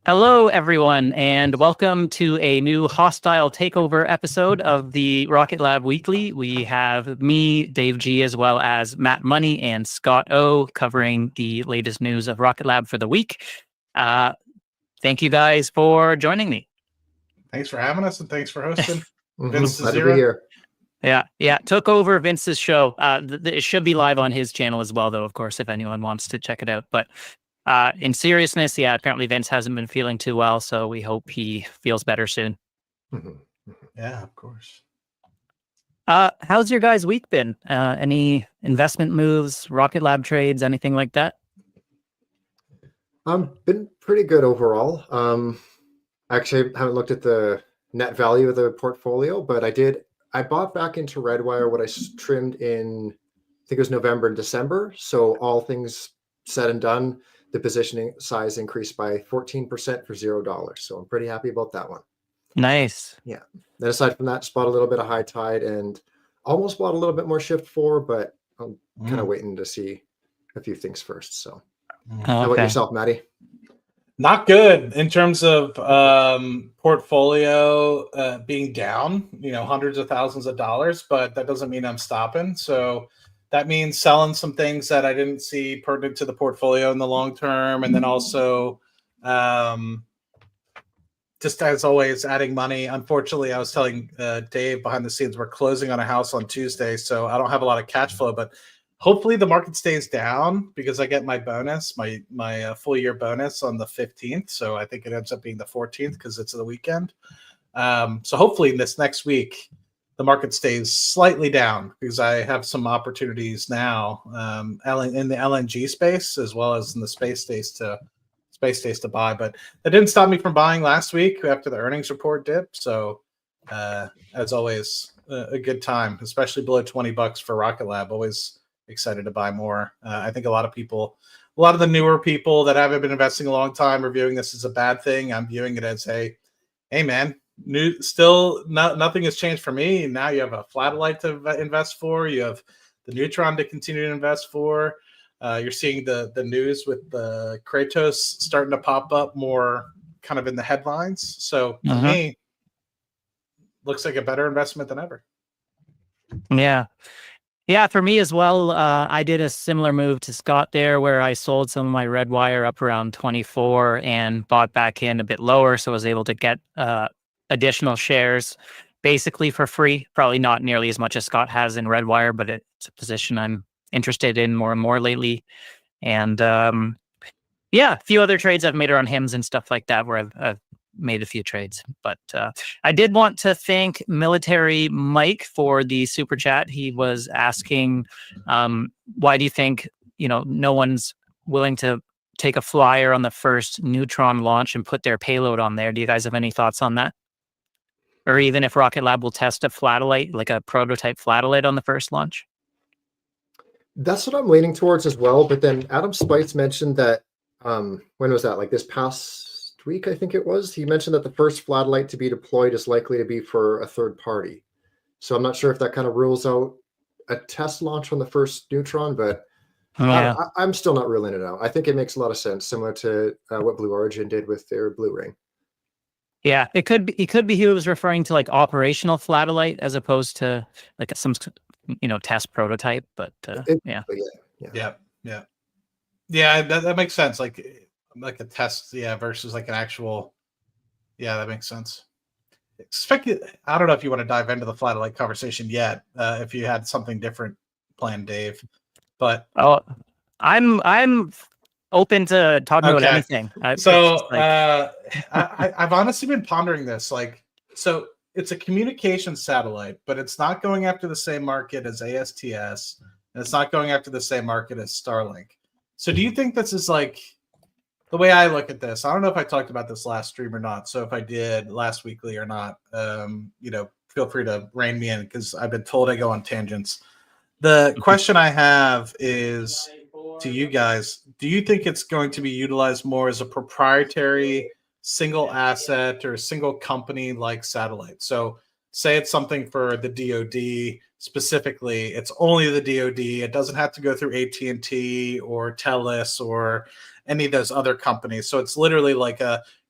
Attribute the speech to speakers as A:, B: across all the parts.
A: Hello, everyone, and welcome to a new hostile takeover episode of the Rocket Lab Weekly. We have me, Dave G, as well as Matt Money and Scott O covering the latest news of Rocket Lab for the week. Thank you guys for joining me.
B: Thanks for having us, and thanks for hosting.
C: Vince Glad to be here.
A: Yeah. Took over Vince's show. It should be live on his channel as well, though, of course, if anyone wants to check it out. But in seriousness, apparently Vince hasn't been feeling too well, so we hope he feels better soon.
B: Yeah, of course.
A: How's your guys' week been? Any investment moves, Rocket Lab trades, anything like that?
C: Been pretty good overall. Actually, I haven't looked at the net value of the portfolio, but I bought back into Redwire what I trimmed in, I think it was November and December. So all things said and done, the positioning size increased by 14% for $0. So I'm pretty happy about that one.
A: Nice.
C: Yeah. Then aside from that, just bought a little bit of high tide and almost bought a little bit more shift 4, but I'm kind of waiting to see a few things first. So how about yourself, Maddie?
B: Not good in terms of portfolio being down, hundreds of thousands of dollars, but that doesn't mean I'm stopping. So that means selling some things that I didn't see pertinent to the portfolio in the long term. And then also, just as always, adding money. Unfortunately, I was telling Dave behind the scenes, we're closing on a house on Tuesday, so I don't have a lot of cash flow, but hopefully the market stays down because I get my bonus, my full year bonus on the 15th. So I think it ends up being the 14th because it's the weekend. So hopefully this next week, the market stays slightly down because I have some opportunities now in the LNG space as well as in the space station to buy. But that didn't stop me from buying last week after the earnings report dip. So as always, a good time, especially below $20 for Rocket Lab. Always excited to buy more. I think a lot of the newer people that haven't been investing a long time are viewing this as a bad thing. I'm viewing it as hey man, nothing has changed for me. Now you have a flatellite to invest for. You have the Neutron to continue to invest for. You're seeing the news with the Kratos starting to pop up more kind of in the headlines. So to me, looks like a better investment than ever.
A: Yeah, for me as well, I did a similar move to Scott there where I sold some of my Redwire up around 24 and bought back in a bit lower. So I was able to get additional shares basically for free. Probably not nearly as much as Scott has in Redwire, but it's a position I'm interested in more and more lately. And a few other trades I've made around HIMS and stuff like that where I've made a few trades. But I did want to thank Military Mike for the super chat. He was asking, why do you think no one's willing to take a flyer on the first Neutron launch and put their payload on there? Do you guys have any thoughts on that? Or even if Rocket Lab will test a flatellite, like a prototype flatellite on the first launch?
C: That's what I'm leaning towards as well. But then Adam Spites mentioned that, when was that? Like this past week, I think it was. He mentioned that the first flatellite to be deployed is likely to be for a third party. So I'm not sure if that kind of rules out a test launch on the first Neutron, but I'm still not ruling it out. I think it makes a lot of sense, similar to what Blue Origin did with their Blue Ring.
A: Yeah, it could be he was referring to like operational flatellite as opposed to like some test prototype, but
B: Yeah, that makes sense. Like a test, versus like an actual. Yeah, that makes sense. I don't know if you want to dive into the flatellite conversation yet. If you had something different planned, Dave, but
A: I'm open to talking about anything.
B: I've honestly been pondering this. So it's a communication satellite, but it's not going after the same market as ASTS, and it's not going after the same market as Starlink. So do you think this is like the way I look at this? I don't know if I talked about this last stream or not. So if I did last weekly or not, feel free to rein me in because I've been told I go on tangents. The question I have is to you guys: do you think it's going to be utilized more as a proprietary single asset or a single company like satellite? So say it's something for the DoD specifically, it's only the DoD. It doesn't have to go through AT&T or TELUS or any of those other companies. So it's literally like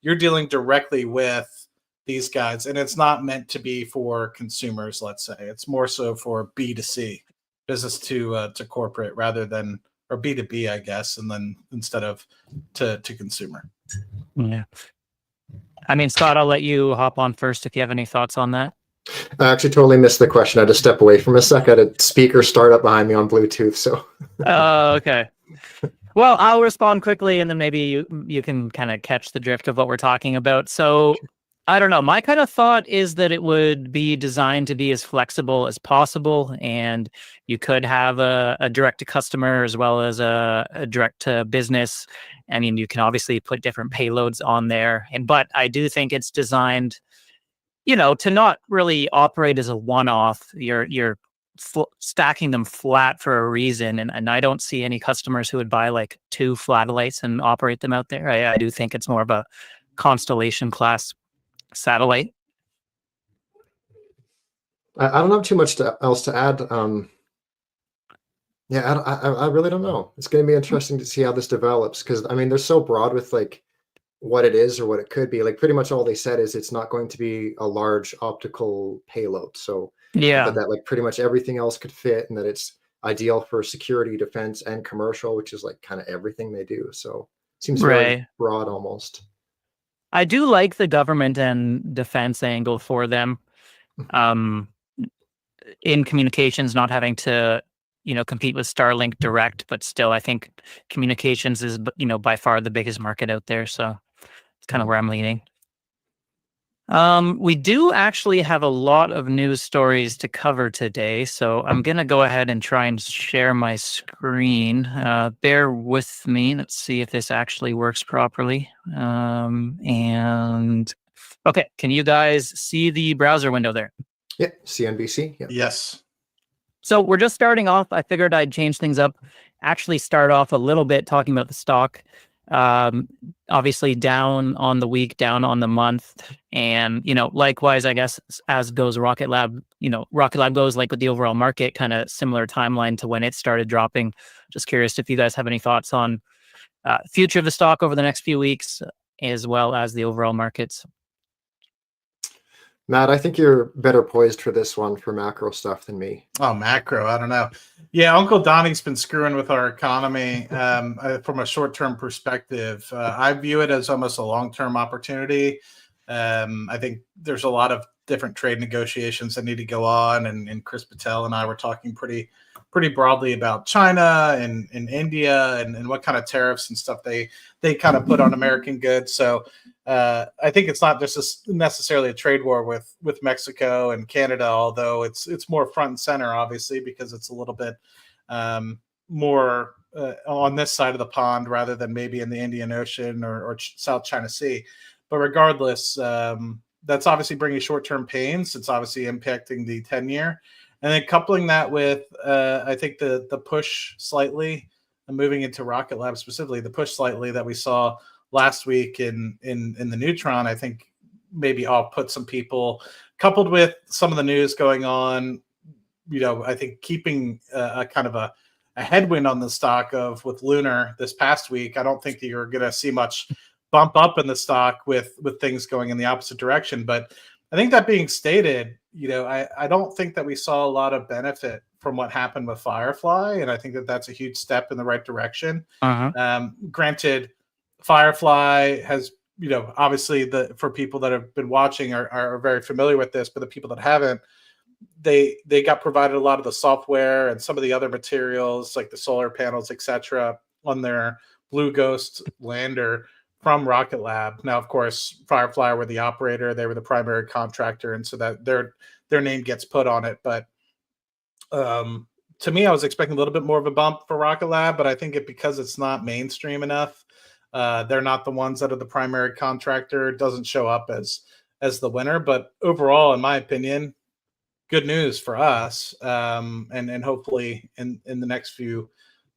B: you're dealing directly with these guys, and it's not meant to be for consumers. Let's say it's more so for B2C, business to corporate, rather than, or B2B, I guess, and then instead of to consumer.
A: Yeah. I mean, Scott, I'll let you hop on first if you have any thoughts on that.
C: I actually totally missed the question. I had to step away from a sec. I had a speaker start up behind me on Bluetooth. So.
A: Oh, okay. Well, I'll respond quickly, and then maybe you can kind of catch the drift of what we're talking about. So, I don't know. My kind of thought is that it would be designed to be as flexible as possible, and you could have a direct to customer as well as a direct to business. I mean, you can obviously put different payloads on there, but I do think it's designed, to not really operate as a one-off. You're stacking them flat for a reason, and I don't see any customers who would buy like 2 satellites and operate them out there. I do think it's more of a Constellation class satellite.
C: I don't have too much else to add. Yeah, I really don't know. It's going to be interesting to see how this develops, because I mean, they're so broad with like what it is or what it could be. Like pretty much all they said is it's not going to be a large optical payload. So
A: Yeah,
C: but that like pretty much everything else could fit, and that it's ideal for security, defense, and commercial, which is like kind of everything they do. So it seems very
A: right.
C: broad almost.
A: I do like the government and defense angle for them. In communications, not having to, compete with Starlink direct, but still, I think communications is, by far the biggest market out there. So it's kind of where I'm leaning. We do actually have a lot of news stories to cover today, so I'm going to go ahead and try and share my screen. Bear with me. Let's see if this actually works properly. And okay, can you guys see the browser window there?
C: Yeah, CNBC. Yeah.
B: Yes.
A: So we're just starting off. I figured I'd change things up, actually start off a little bit talking about the stock. Obviously down on the week, down on the month. And, likewise, I guess, as goes Rocket Lab, Rocket Lab goes like with the overall market, kind of similar timeline to when it started dropping. Just curious if you guys have any thoughts on future of the stock over the next few weeks, as well as the overall markets.
C: Matt, I think you're better poised for this one for macro stuff than me.
B: Oh, macro, I don't know. Yeah, Uncle Donnie's been screwing with our economy from a short-term perspective. I view it as almost a long-term opportunity. I think there's a lot of different trade negotiations that need to go on, and Chris Patel and I were talking pretty broadly about China and India and what kind of tariffs and stuff they kind of put on American goods. So I think it's not just necessarily a trade war with Mexico and Canada, although it's more front and center, obviously, because it's a little bit more on this side of the pond rather than maybe in the Indian Ocean or South China Sea. But regardless, that's obviously bringing short-term pains. It's obviously impacting the 10-year. And then coupling that with, I think the push slightly, moving into Rocket Lab specifically, the push slightly that we saw last week in the Neutron, I think maybe I'll put some people, coupled with some of the news going on, I think keeping a kind of a headwind on the stock with Lunar this past week. I don't think that you're going to see much bump up in the stock with things going in the opposite direction. But I think that being stated, I don't think that we saw a lot of benefit from what happened with Firefly, and I think that that's a huge step in the right direction. Granted, Firefly has, obviously for people that have been watching are very familiar with this, but the people that haven't, they got provided a lot of the software and some of the other materials like the solar panels, etc., on their Blue Ghost lander from Rocket Lab. Now, of course, Firefly were the operator; they were the primary contractor, and so that their name gets put on it. But to me, I was expecting a little bit more of a bump for Rocket Lab, but I think because it's not mainstream enough, they're not the ones that are the primary contractor. It doesn't show up as the winner. But overall, in my opinion, good news for us, and hopefully in the next few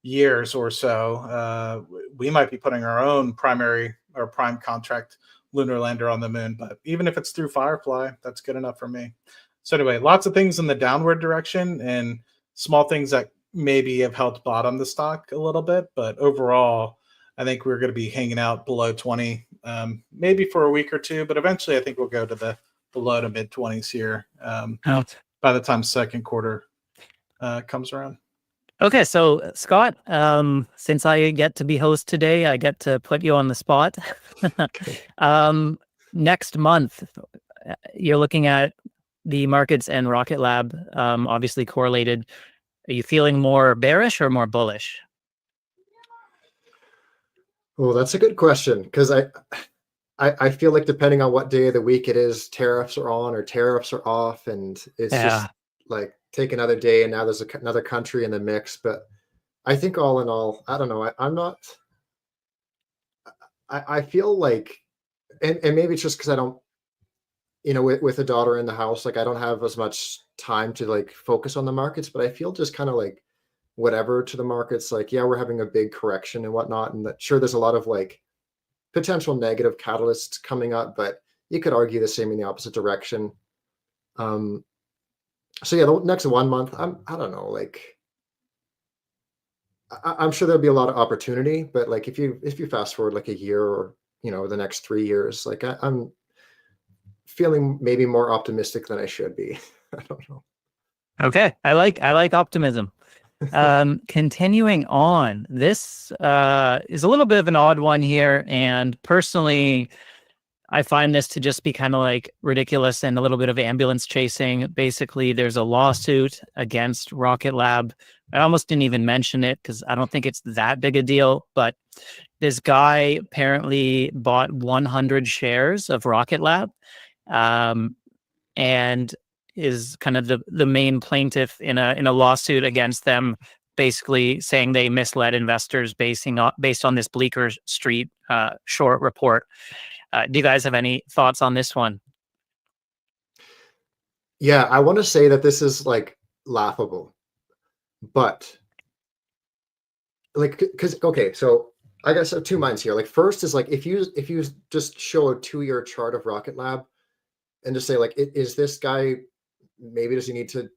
B: years or so, we might be putting our own primary or prime contract lunar lander on the moon. But even if it's through Firefly, that's good enough for me. So anyway, lots of things in the downward direction and small things that maybe have helped bottom the stock a little bit. But overall, I think we're going to be hanging out below 20, maybe for a week or two, but eventually I think we'll go to the low to mid 20s here by the time second quarter comes around.
A: Okay, so Scott, since I get to be host today, I get to put you on the spot. Next month, you're looking at the markets and Rocket Lab, obviously correlated. Are you feeling more bearish or more bullish?
C: Oh, that's a good question, because I feel like depending on what day of the week it is, tariffs are on or tariffs are off, and it's just like take another day, and now there's another country in the mix. But I think all in all, I don't know. I'm not. I feel like, and maybe it's just because I don't, with a daughter in the house, like I don't have as much time to like focus on the markets. But I feel just kind of like whatever to the markets. Like, yeah, we're having a big correction and whatnot, and sure, there's a lot of like potential negative catalysts coming up, but you could argue the same in the opposite direction. So yeah, the next 1 month, I don't know, like I'm sure there'll be a lot of opportunity, but like if you fast forward like a year or the next 3 years, like I'm feeling maybe more optimistic than I should be. I don't know.
A: Okay, I like optimism. Continuing on, this is a little bit of an odd one here, and personally, I find this to just be kind of like ridiculous and a little bit of ambulance chasing. Basically, there's a lawsuit against Rocket Lab. I almost didn't even mention it because I don't think it's that big a deal, but this guy apparently bought 100 shares of Rocket Lab, and is kind of the main plaintiff in a lawsuit against them, basically saying they misled investors based on this Bleecker Street short report. Do you guys have any thoughts on this one?
C: Yeah, I want to say that this is like laughable, but like, because okay, so I guess I have two minds here. Like, first is like if you just show a 2-year chart of Rocket Lab and just say like, is this guy, maybe does he need to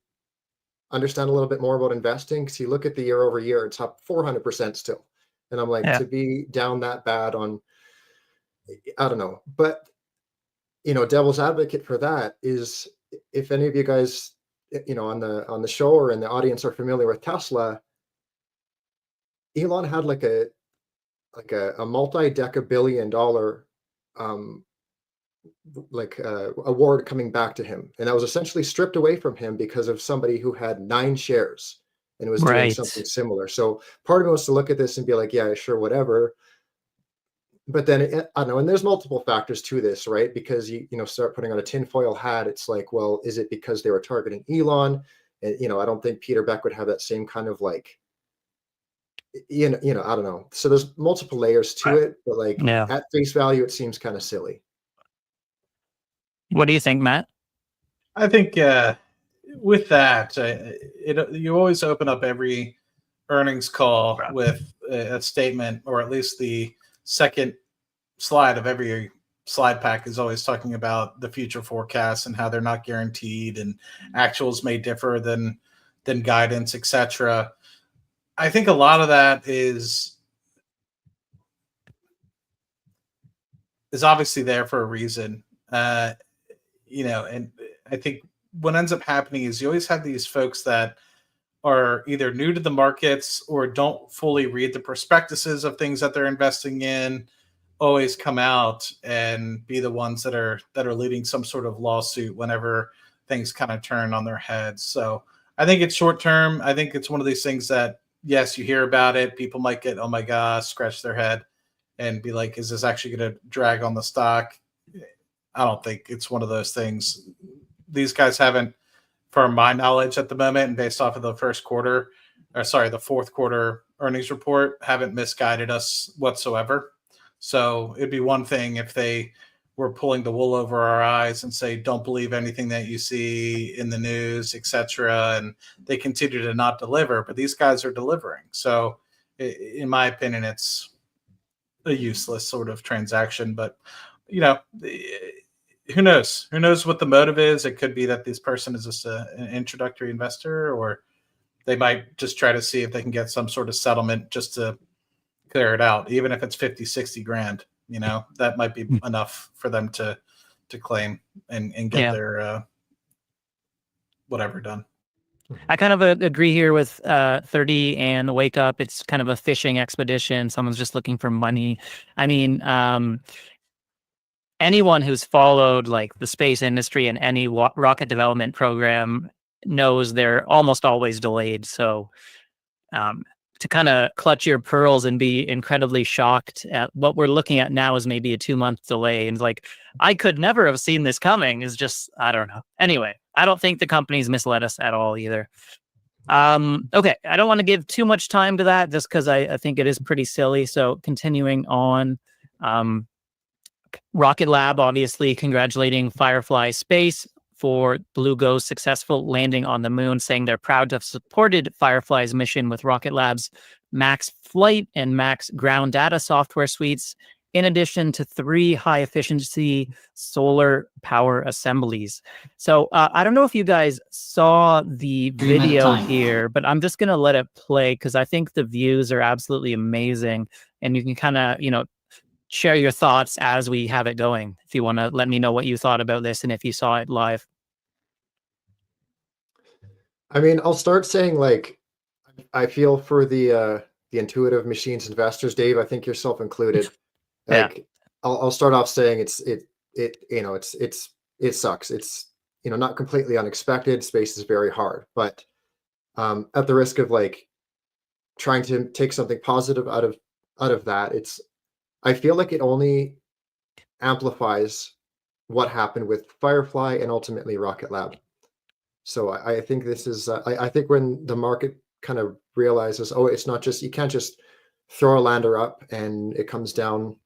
C: understand a little bit more about investing? Because you look at the year over year, it's up 400% still, and I'm like, to be down that bad on, I don't know. But devil's advocate for that is, if any of you guys on the show or in the audience are familiar with Tesla, Elon had like a multi-deca-billion-dollar award coming back to him, and that was essentially stripped away from him because of somebody who had 9 shares and was doing something similar. So part of me wants to look at this and be like, yeah, sure, whatever. But then I don't know, and there's multiple factors to this, right? Because you start putting on a tinfoil hat. It's like, well, is it because they were targeting Elon? And I don't think Peter Beck would have that same kind of like, I don't know. So there's multiple layers to it, but like at face value, it seems kind of silly.
A: What do you think, Matt?
B: I think with that, you always open up every earnings call with a statement, or at least the second slide of every slide pack is always talking about the future forecasts and how they're not guaranteed and actuals may differ than guidance, etc. I think a lot of that is obviously there for a reason. And I think what ends up happening is you always have these folks that are either new to the markets or don't fully read the prospectuses of things that they're investing in, always come out and be the ones that are leading some sort of lawsuit whenever things kind of turn on their heads. So I think it's short term. I think it's one of these things that, yes, you hear about it. People might get, oh my gosh, scratch their head and be like, is this actually going to drag on the stock? I don't think it's one of those things. These guys haven't, from my knowledge at the moment, and based off of the the fourth quarter earnings report, haven't misguided us whatsoever. So it'd be one thing if they were pulling the wool over our eyes and say, don't believe anything that you see in the news, etc. And they continue to not deliver, but these guys are delivering. So in my opinion, it's a useless sort of transaction, but who knows? Who knows what the motive is? It could be that this person is just an introductory investor, or they might just try to see if they can get some sort of settlement just to, clear it out, even if it's 50, 60 grand. You know, that might be enough for them to claim and get their whatever done.
A: I kind of agree here with 30 and Wake Up. It's kind of a fishing expedition. Someone's just looking for money. I mean, anyone who's followed like the space industry and any rocket development program knows they're almost always delayed. So to kind of clutch your pearls and be incredibly shocked at what we're looking at now is maybe a 2-month delay. And like, I could never have seen this coming is just, I don't know. Anyway, I don't think the company's misled us at all either. Okay, I don't want to give too much time to that just because I think it is pretty silly. So continuing on, Rocket Lab obviously congratulating Firefly Space for Blue Ghost's successful landing on the moon, saying they're proud to have supported Firefly's mission with Rocket Lab's Max Flight and Max Ground Data software suites, in addition to 3 high-efficiency solar power assemblies. So I don't know if you guys saw the video here, but I'm just going to let it play because I think the views are absolutely amazing, and you can kind of, you know, share your thoughts as we have it going. If you want to let me know what you thought about this and if you saw it live.
C: I mean, I'll start saying like, I feel for the intuitive machines investors, Dave. I think yourself included. Like, yeah. I'll start off saying it sucks. It's, you know, not completely unexpected. Space is very hard, but at the risk of like trying to take something positive out of that, I feel like it only amplifies what happened with Firefly and ultimately Rocket Lab. So I think this is, I think when the market kind of realizes, oh, it's not just, you can't just throw a lander up and it comes down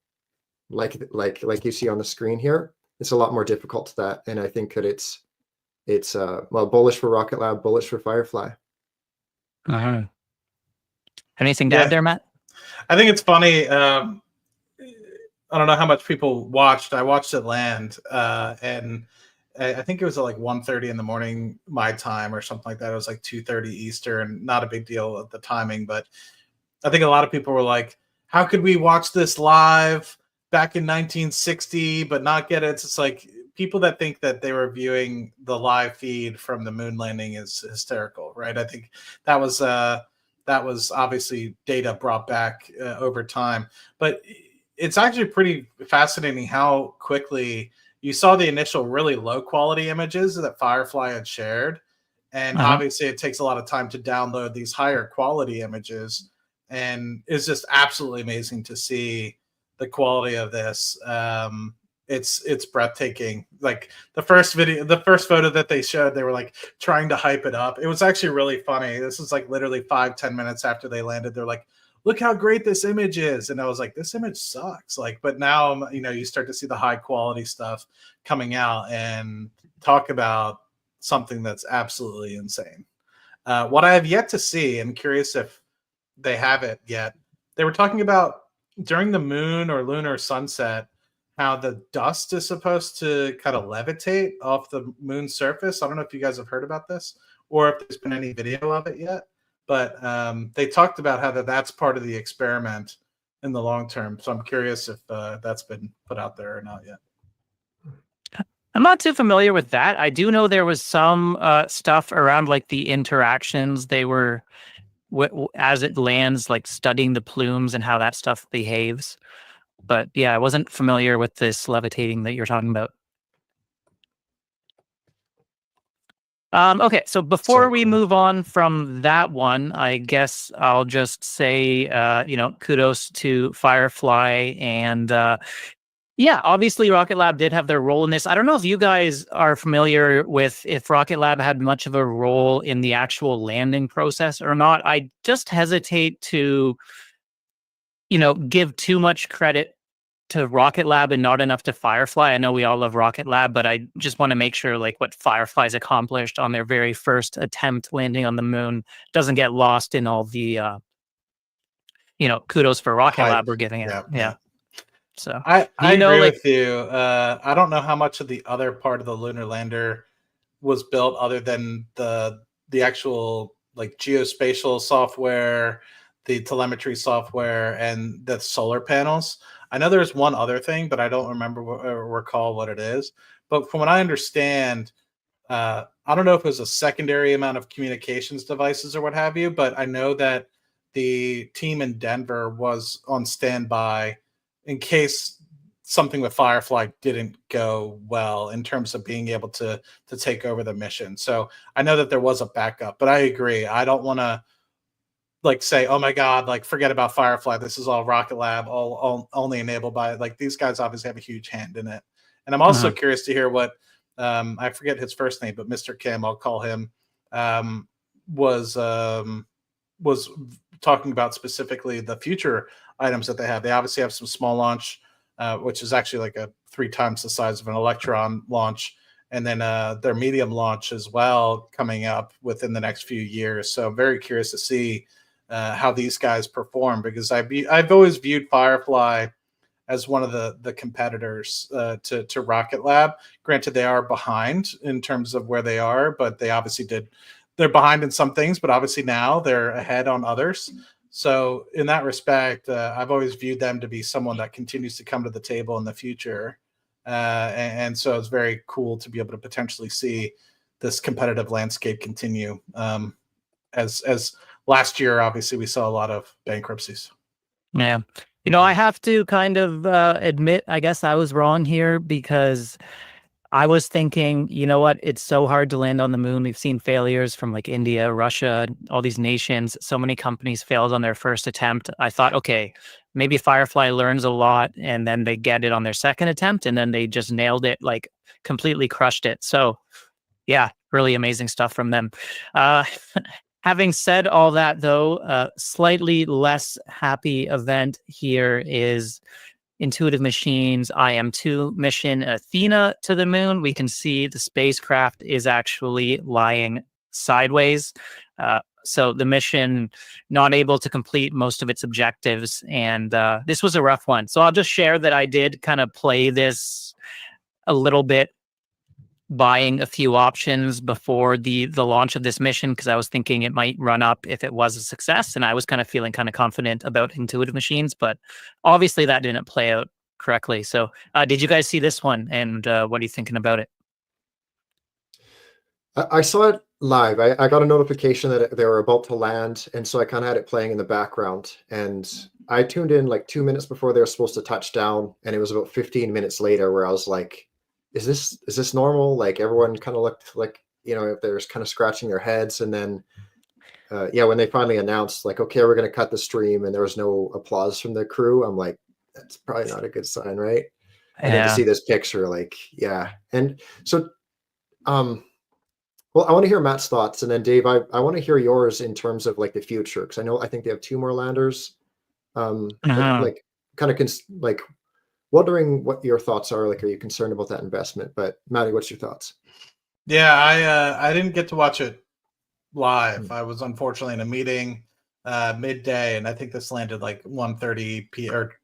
C: like you see on the screen here. It's a lot more difficult to that. And I think that it's well, bullish for Rocket Lab, bullish for Firefly.
A: Anything to add there, Matt?
B: I think it's funny. I don't know how much people watched. I watched it land, and I think it was at like 1:30 in the morning my time or something like that. It was like 2:30 Eastern. Not a big deal at the timing, but I think a lot of people were like, "How could we watch this live back in 1960 but not get it?" It's like people that think that they were viewing the live feed from the moon landing is hysterical, right? I think that was obviously data brought back over time, but it's actually pretty fascinating how quickly you saw the initial really low quality images that Firefly had shared. And obviously it takes a lot of time to download these higher quality images. And it's just absolutely amazing to see the quality of this. It's breathtaking. Like the first photo that they showed, they were like trying to hype it up. It was actually really funny. This is like literally 5-10 minutes after they landed. They're like, look how great this image is. And I was like, this image sucks. Like, but now, you know, you start to see the high quality stuff coming out and talk about something that's absolutely insane. What I have yet to see, I'm curious if they have it yet. They were talking about during the moon or lunar sunset, how the dust is supposed to kind of levitate off the moon's surface. I don't know if you guys have heard about this or if there's been any video of it yet. But they talked about how that's part of the experiment in the long term. So I'm curious if that's been put out there or not yet.
A: I'm not too familiar with that. I do know there was some stuff around like the interactions. They were, as it lands, like studying the plumes and how that stuff behaves. But yeah, I wasn't familiar with this levitating that you're talking about. Okay, so before we move on from that one, I guess I'll just say, you know, kudos to Firefly. And yeah, obviously Rocket Lab did have their role in this. I don't know if you guys are familiar with if Rocket Lab had much of a role in the actual landing process or not. I just hesitate to, you know, give too much credit to Rocket Lab and not enough to Firefly. I know we all love Rocket Lab, but I just want to make sure like what Firefly's accomplished on their very first attempt landing on the moon doesn't get lost in all the, you know, kudos for Rocket Lab we're giving it. Yeah. So
B: I agree with you. I don't know how much of the other part of the lunar lander was built other than the actual like geospatial software, the telemetry software and the solar panels. I know there's one other thing, but I don't remember or recall what it is. But from what I understand, I don't know if it was a secondary amount of communications devices or what have you, but I know that the team in Denver was on standby in case something with Firefly didn't go well in terms of being able to take over the mission. So I know that there was a backup, but I agree. I don't want to like say, oh my God, like forget about Firefly. This is all Rocket Lab, all only enabled by like these guys obviously have a huge hand in it. And I'm also curious to hear what I forget his first name, but Mr. Kim, I'll call him, was talking about specifically the future items that they have. They obviously have some small launch, which is actually like a 3 times the size of an Electron launch, and then their medium launch as well coming up within the next few years. So I'm very curious to see how these guys perform, because I've always viewed Firefly as one of the competitors to Rocket Lab. Granted, they are behind in terms of where they are, but they obviously they're behind in some things, but obviously now they're ahead on others. So in that respect, I've always viewed them to be someone that continues to come to the table in the future. And so it's very cool to be able to potentially see this competitive landscape continue. As last year, obviously, we saw a lot of bankruptcies.
A: Yeah. I have to kind of admit, I guess I was wrong here, because I was thinking, you know what, it's so hard to land on the moon. We've seen failures from like India, Russia, all these nations. So many companies failed on their first attempt. I thought, okay, maybe Firefly learns a lot and then they get it on their second attempt and then they just nailed it, like completely crushed it. So yeah, really amazing stuff from them. Having said all that, though, slightly less happy event here is Intuitive Machines IM-2 mission Athena to the moon. We can see the spacecraft is actually lying sideways. So the mission not able to complete most of its objectives. And this was a rough one. So I'll just share that I did kind of play this a little bit, buying a few options before the launch of this mission, because I was thinking it might run up if it was a success, and I was kind of feeling kind of confident about Intuitive Machines, but obviously that didn't play out correctly. So did you guys see this one, and what are you thinking about it?
C: I saw it live. I got a notification that they were about to land, and so I kind of had it playing in the background, and I tuned in like 2 minutes before they were supposed to touch down, and it was about 15 minutes later where I was like, is this normal? Like everyone kind of looked like, if they're kind of scratching their heads. And then, when they finally announced like, okay, we're going to cut the stream, and there was no applause from the crew, I'm like, that's probably not a good sign, right? And then to see this picture, like, yeah. And so, well, I want to hear Matt's thoughts, and then Dave, I want to hear yours in terms of like the future, because I think they have 2 more landers. Like kind of like wondering what your thoughts are. Like, are you concerned about that investment? But Matty, what's your thoughts?
B: Yeah, I didn't get to watch it live. I was unfortunately in a meeting midday, and I think this landed like 1:30 p. Or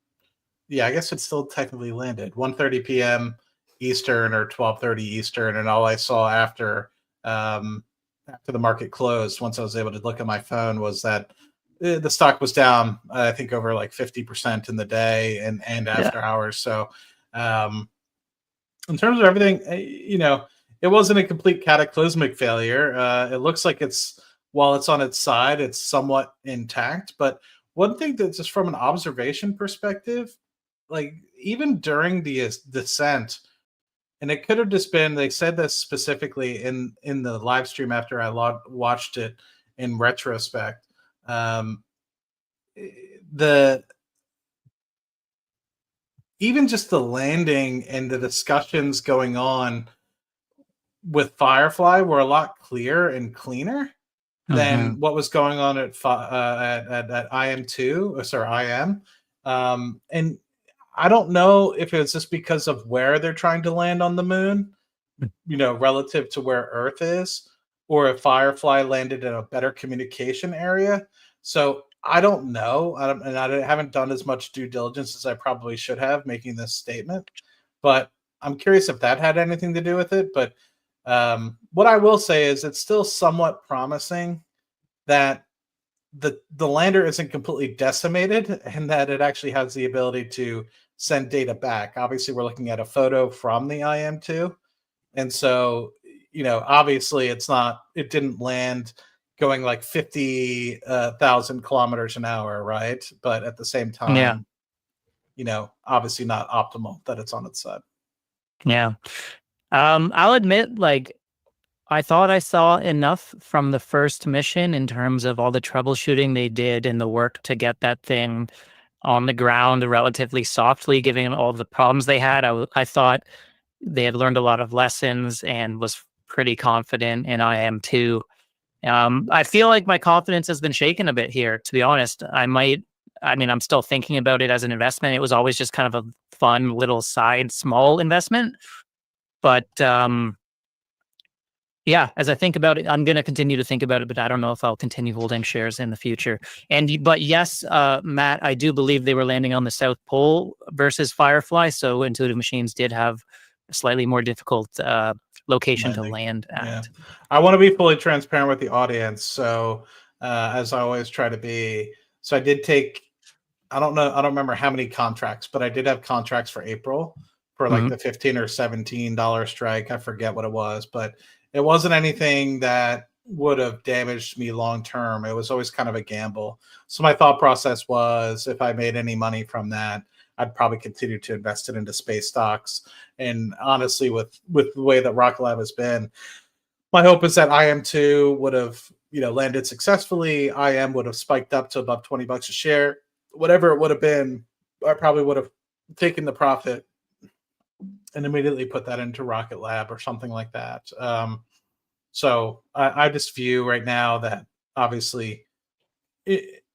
B: yeah, I guess it still technically landed 1:30 p.m. Eastern or 12:30 Eastern, and all I saw after the market closed, once I was able to look at my phone, was that the stock was down, I think, over like 50% in the day and after hours. So in terms of everything, it wasn't a complete cataclysmic failure. It looks like while it's on its side, it's somewhat intact. But one thing that just from an observation perspective, like even during the descent, and it could have just been, they said this specifically in the live stream after I watched it in retrospect. Even just the landing and the discussions going on with Firefly were a lot clearer and cleaner than what was going on at IM2, IM. And I don't know if it's just because of where they're trying to land on the moon, relative to where Earth is, or if Firefly landed in a better communication area. So I don't know. And I haven't done as much due diligence as I probably should have making this statement. But I'm curious if that had anything to do with it. But what I will say is it's still somewhat promising that the lander isn't completely decimated, and that it actually has the ability to send data back. Obviously, we're looking at a photo from the IM-2, and so obviously it didn't land going like 50,000 kilometers an hour, right? But at the same time, obviously not optimal that it's on its side.
A: Yeah. I'll admit, like, I thought I saw enough from the first mission in terms of all the troubleshooting they did and the work to get that thing on the ground relatively softly, given all the problems they had. I thought they had learned a lot of lessons and was pretty confident, and I am too. I feel like my confidence has been shaken a bit here, to be honest. I'm still thinking about it as an investment. It was always just kind of a fun little side, small investment. But yeah, as I think about it, I'm going to continue to think about it, but I don't know if I'll continue holding shares in the future. But yes, Matt, I do believe they were landing on the South Pole versus Firefly. So Intuitive Machines did have a slightly more difficult location to land at.
B: Yeah. I want to be fully transparent with the audience. So as I always try to be, so I did take, I don't remember how many contracts, but I did have contracts for April for like the $15 or $17 strike. I forget what it was, but it wasn't anything that would have damaged me long term. It was always kind of a gamble. So my thought process was, if I made any money from that, I'd probably continue to invest it into space stocks. And honestly, with the way that Rocket Lab has been, my hope is that IM-2 would have landed successfully. IM would have spiked up to above $20 a share. Whatever it would have been, I probably would have taken the profit and immediately put that into Rocket Lab or something like that. So I just view right now that obviously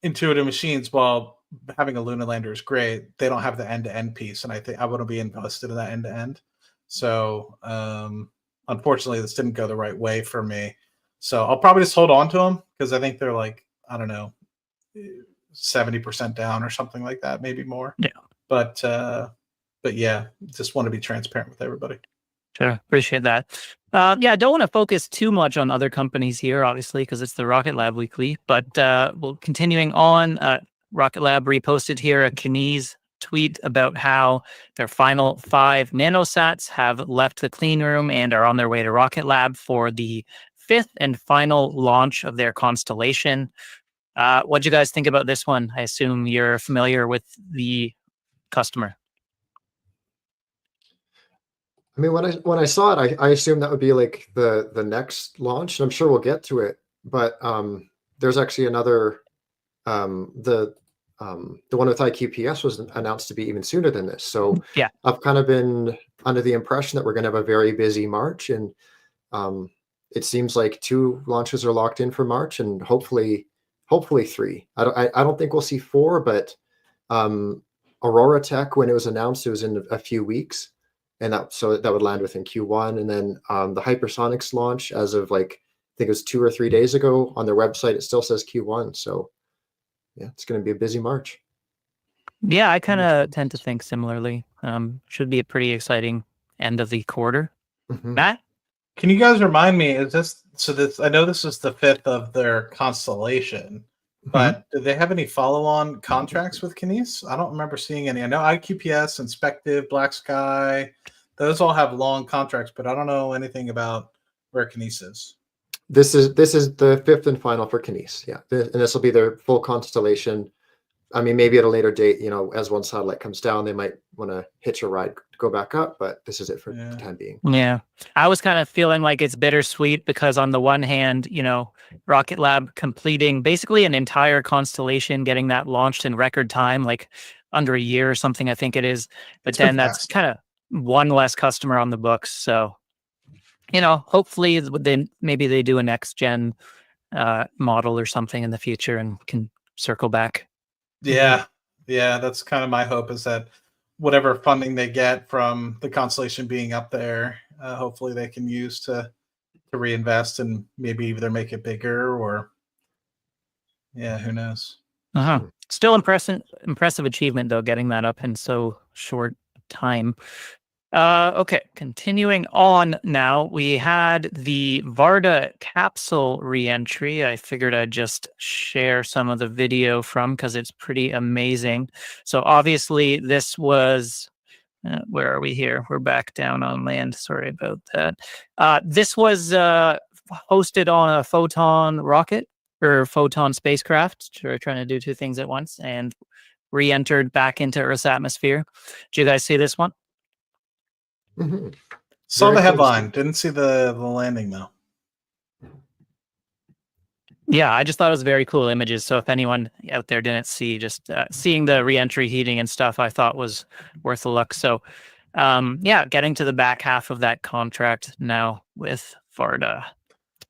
B: Intuitive Machines, while having a lunar lander is great, they don't have the end-to-end piece, and I think I want to be invested in that end-to-end. So unfortunately, this didn't go the right way for me. So I'll probably just hold on to them because I think they're like, I don't know, 70% down or something like that, maybe more.
A: Yeah.
B: But yeah, just want to be transparent with everybody.
A: Sure. Appreciate that. I don't want to focus too much on other companies here, obviously, because it's the Rocket Lab Weekly. But continuing on, Rocket Lab reposted here a Kines tweet about how their final 5 nanosats have left the clean room and are on their way to Rocket Lab for the 5th and final launch of their constellation. What do you guys think about this one? I assume you're familiar with the customer.
C: I mean, when I saw it, I assumed that would be like the next launch, and I'm sure we'll get to it. But there's actually another, the one with IQPS was announced to be even sooner than this. So
A: yeah,
C: I've kind of been under the impression that we're going to have a very busy March, and it seems like 2 launches are locked in for March, and hopefully 3. I don't think we'll see 4, but Aurora Tech, when it was announced, it was in a few weeks. And that would land within Q1. And then the Hypersonics launch, as of like, I think it was 2 or 3 days ago on their website, it still says Q1. So yeah, it's going to be a busy March.
A: Yeah, I kind of tend to think similarly. Should be a pretty exciting end of the quarter. Matt?
B: Can you guys remind me, I know this is the 5th of their constellation, but do they have any follow-on contracts with Kines? I don't remember seeing any. I know IQPS, Inspective, BlackSky, those all have long contracts, but I don't know anything about where Kines is.
C: This is the 5th and final for Kines. Yeah, and this will be their full constellation. I mean, maybe at a later date, as one satellite comes down, they might want to hitch a ride to go back up, but this is it for the time being.
A: Yeah. I was kind of feeling like it's bittersweet because on the one hand, Rocket Lab completing basically an entire constellation, getting that launched in record time, like under a year or something, I think it is. But then that's kind of one less customer on the books. So, hopefully maybe they do a next gen model or something in the future and can circle back.
B: Yeah, that's kind of my hope, is that whatever funding they get from the constellation being up there, hopefully they can use to reinvest and maybe either make it bigger or, who knows.
A: Still impressive achievement though, getting that up in so short time. Okay, continuing on now, we had the Vaarda capsule reentry. I figured I'd just share some of the video from because it's pretty amazing. So obviously this was, where are we here? We're back down on land. Sorry about that. This was hosted on a Photon rocket or Photon spacecraft. Trying to do two things at once and re-entered back into Earth's atmosphere. Did you guys see this one?
C: Mm-hmm.
B: Saw
C: Very
B: the
C: cool to
B: headline.
C: see.
B: Didn't see the landing though.
A: Yeah, I just thought it was very cool images. So if anyone out there didn't see, just seeing the reentry heating and stuff, I thought was worth a look. So, yeah, getting to the back half of that contract now with Vaarda.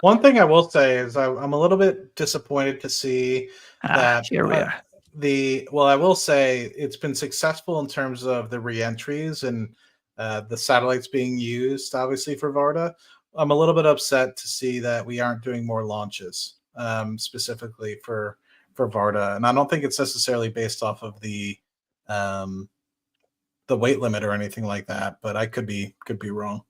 B: One thing I will say is I'm a little bit disappointed to see that
A: Here we are.
B: I will say it's been successful in terms of the reentries and the satellites being used, obviously, for Vaarda. I'm a little bit upset to see that we aren't doing more launches specifically for Vaarda, and I don't think it's necessarily based off of the weight limit or anything like that. But I could be wrong.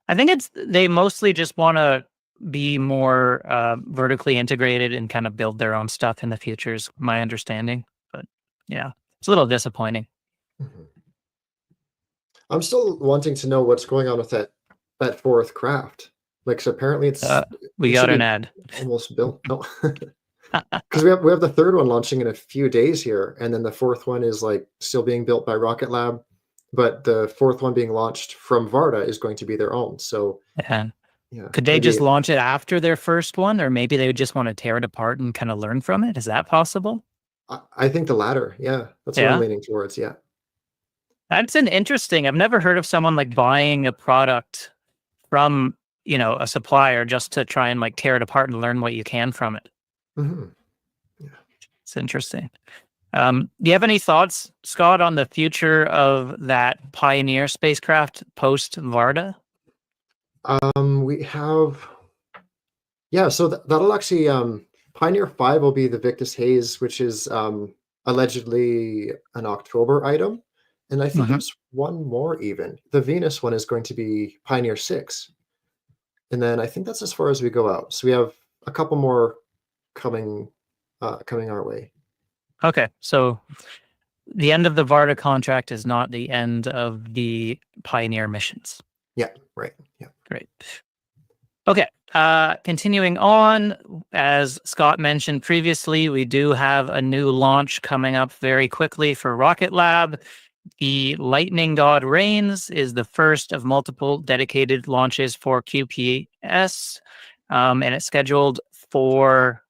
A: I think they mostly just want to be more vertically integrated and kind of build their own stuff in the future, is my understanding. But yeah, it's a little disappointing.
C: Mm-hmm. I'm still wanting to know what's going on with that fourth craft. Like, so apparently
A: We got an ad.
C: Almost built. No, because we have the third one launching in a few days here, and then the fourth one is like still being built by Rocket Lab, but the fourth one being launched from Vaarda is going to be their own. So,
A: Yeah.
C: yeah,
A: Could they just launch it after their first one, or maybe they would just want to tear it apart and kind of learn from it? Is that possible?
C: I think the latter. Yeah, that's what I'm leaning towards. Yeah.
A: That's an interesting. I've never heard of someone like buying a product from, a supplier just to try and like tear it apart and learn what you can from it.
C: Mm-hmm. Yeah.
A: It's interesting. Do you have any thoughts, Scott, on the future of that Pioneer spacecraft post Vaarda?
C: We have, yeah. So that'll actually, Pioneer 5 will be the Victus Haze, which is allegedly an October item. And I think there's one more even. The Venus one is going to be Pioneer 6. And then I think that's as far as we go out. So we have a couple more coming our way.
A: Okay, so the end of the Vaarda contract is not the end of the Pioneer missions.
C: Yeah, right. Yeah.
A: Great. Okay, continuing on, as Scott mentioned previously, we do have a new launch coming up very quickly for Rocket Lab. The Lightning God Reigns is the first of multiple dedicated launches for QPS, and it's scheduled for,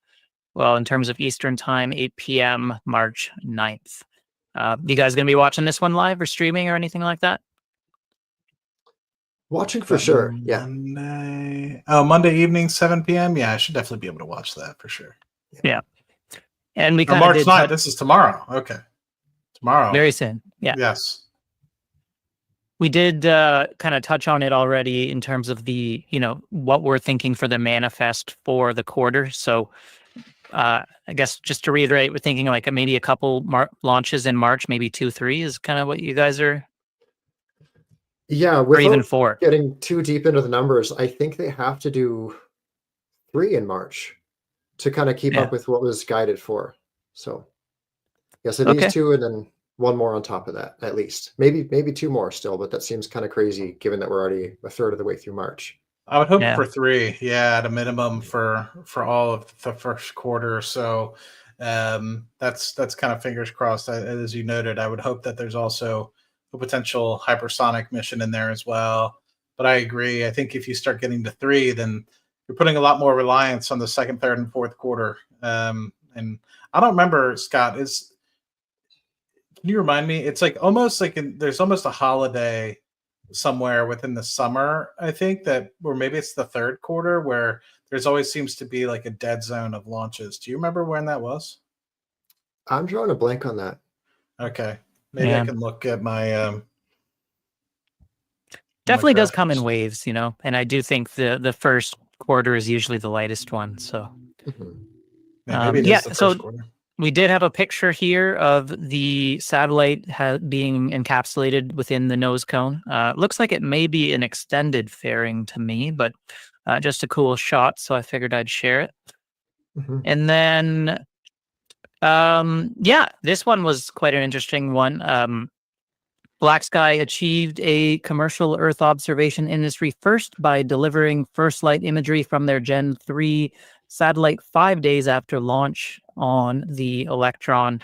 A: well, in terms of Eastern time, 8 p.m. March 9th. You guys going to be watching this one live or streaming or anything like that?
C: Watching for sure. Yeah.
B: Monday evening, 7 p.m. Yeah, I should definitely be able to watch that for sure.
A: Yeah. And we
B: kind of March 9th. This is tomorrow. Okay. Tomorrow.
A: Very soon. Yeah.
B: Yes.
A: We did kind of touch on it already in terms of the, what we're thinking for the manifest for the quarter. So I guess just to reiterate, we're thinking like maybe a couple launches in March, maybe 2-3 is kind of what you guys are.
C: Yeah.
A: Or even 4.
C: Getting too deep into the numbers, I think they have to do 3 in March to kind of keep up with what was guided for. So, yeah, so these 2 and then one more on top of that, at least. Maybe 2 more still, but that seems kind of crazy given that we're already a third of the way through March.
B: I would hope for 3, at a minimum for all of the first quarter. So that's kind of fingers crossed. As you noted, I would hope that there's also a potential hypersonic mission in there as well. But I agree. I think if you start getting to 3, then you're putting a lot more reliance on the second, third, and fourth quarter. And I don't remember, Scott, can you remind me? It's like almost like there's almost a holiday somewhere within the summer, I think, or maybe it's the third quarter where there's always seems to be like a dead zone of launches. Do you remember when that was?
C: I'm drawing a blank on that.
B: Okay. Maybe I can look at my
A: definitely does come in waves, and I do think the first quarter is usually the lightest one. So
B: maybe it is the first quarter.
A: we did have a picture here of the satellite being encapsulated within the nose cone. Looks like it may be an extended fairing to me, but just a cool shot, so I figured I'd share it.
C: Mhm.
A: And then, yeah, this one was quite an interesting one. BlackSky achieved a commercial Earth observation industry first by delivering first light imagery from their Gen 3 satellite 5 days after launch on the Electron.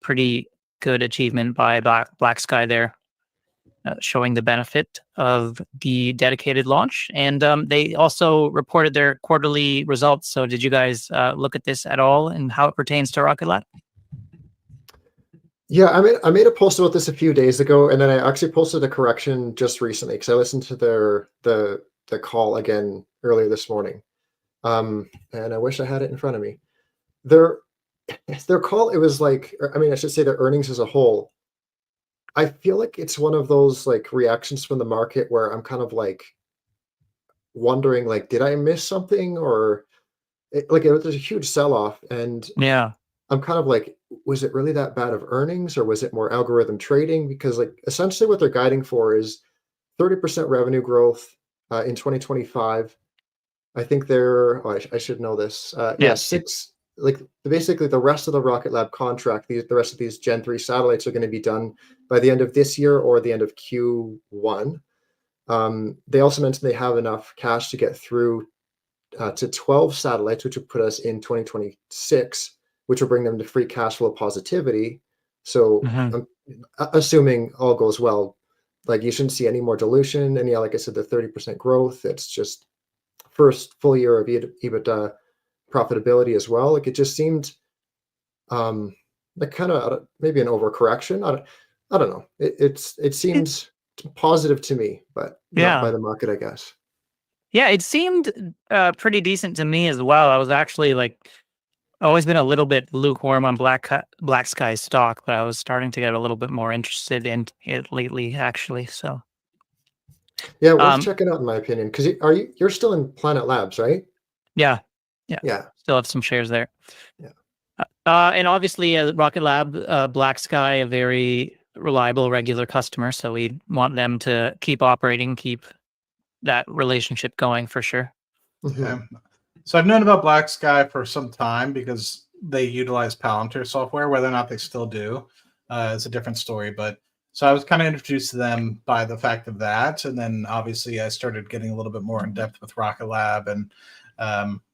A: Pretty good achievement by BlackSky there, showing the benefit of the dedicated launch. And they also reported their quarterly results. So did you guys look at this at all and how it pertains to Rocket Lab?
C: Yeah, I made a post about this a few days ago, and then I actually posted a correction just recently because I listened to the call again earlier this morning. And I wish I had it in front of me. Their call, it was like, I mean, I should say their earnings as a whole. I feel like it's one of those like reactions from the market where I'm kind of like wondering, like, did I miss something, or there's a huge sell-off, and
A: Yeah.
C: I'm kind of like, was it really that bad of earnings, or was it more algorithm trading? Because like essentially what they're guiding for is 30% revenue growth in 2025. I think they're, oh, I should know this. Yeah,
A: Yes.
C: basically the rest of the Rocket Lab contract, the rest of these Gen 3 satellites are going to be done by the end of this year or the end of Q1. They also mentioned they have enough cash to get through to 12 satellites, which would put us in 2026, which will bring them to free cash flow positivity. So
A: Mhm.
C: assuming all goes well, like you shouldn't see any more dilution. And yeah, like I said, the 30% growth, it's just first full year of EBITDA profitability as well. Like it just seemed like kind of maybe an overcorrection. I don't know. It seems positive to me, but not by
A: Yeah.
C: the market, I guess.
A: Yeah, it seemed pretty decent to me as well. I was actually like always been a little bit lukewarm on Black Sky stock, but I was starting to get a little bit more interested in it lately, actually. So,
C: Yeah, worth
A: um,
C: checking out in my opinion. Because you're still in Planet Labs, right?
A: yeah, yeah,
C: Yeah,
A: still have some shares there.
C: yeah.
A: And obviously, Rocket Lab, Black Sky, a very reliable, regular customer. So we want them to keep operating, keep that relationship going for sure.
C: Hmm.
B: Yeah. So I've known about BlackSky for some time because they utilize Palantir software. Whether or not they still do is a different story. But so I was kind of introduced to them by the fact of that, and then obviously I started getting a little bit more in depth with Rocket Lab and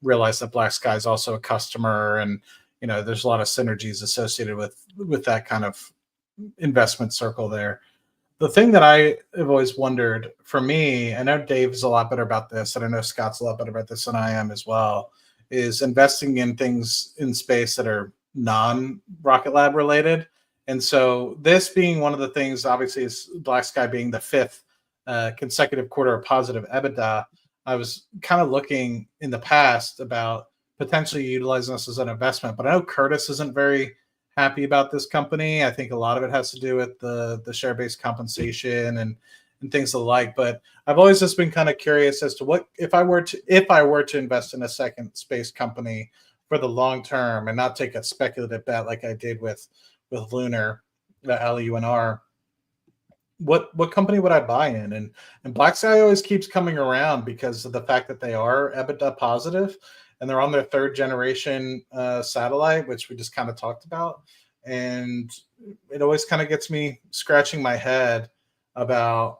B: realized that BlackSky is also a customer, and there's a lot of synergies associated with that kind of investment circle there. The thing that I have always wondered, for me, I know Dave is a lot better about this, and I know Scott's a lot better about this than I am as well, is investing in things in space that are non-Rocket Lab related. And so this being one of the things, obviously, is BlackSky being the fifth consecutive quarter of positive EBITDA. I was kind of looking in the past about potentially utilizing this as an investment, but I know Curtis isn't very happy about this company. I think a lot of it has to do with the share-based compensation and things of the like. But I've always just been kind of curious as to what if I were to invest in a second space company for the long term and not take a speculative bet like I did with Lunar, LUNR. What company would I buy in? And BlackSky always keeps coming around because of the fact that they are EBITDA positive and they're on their third generation satellite, which we just kind of talked about. And it always kind of gets me scratching my head about,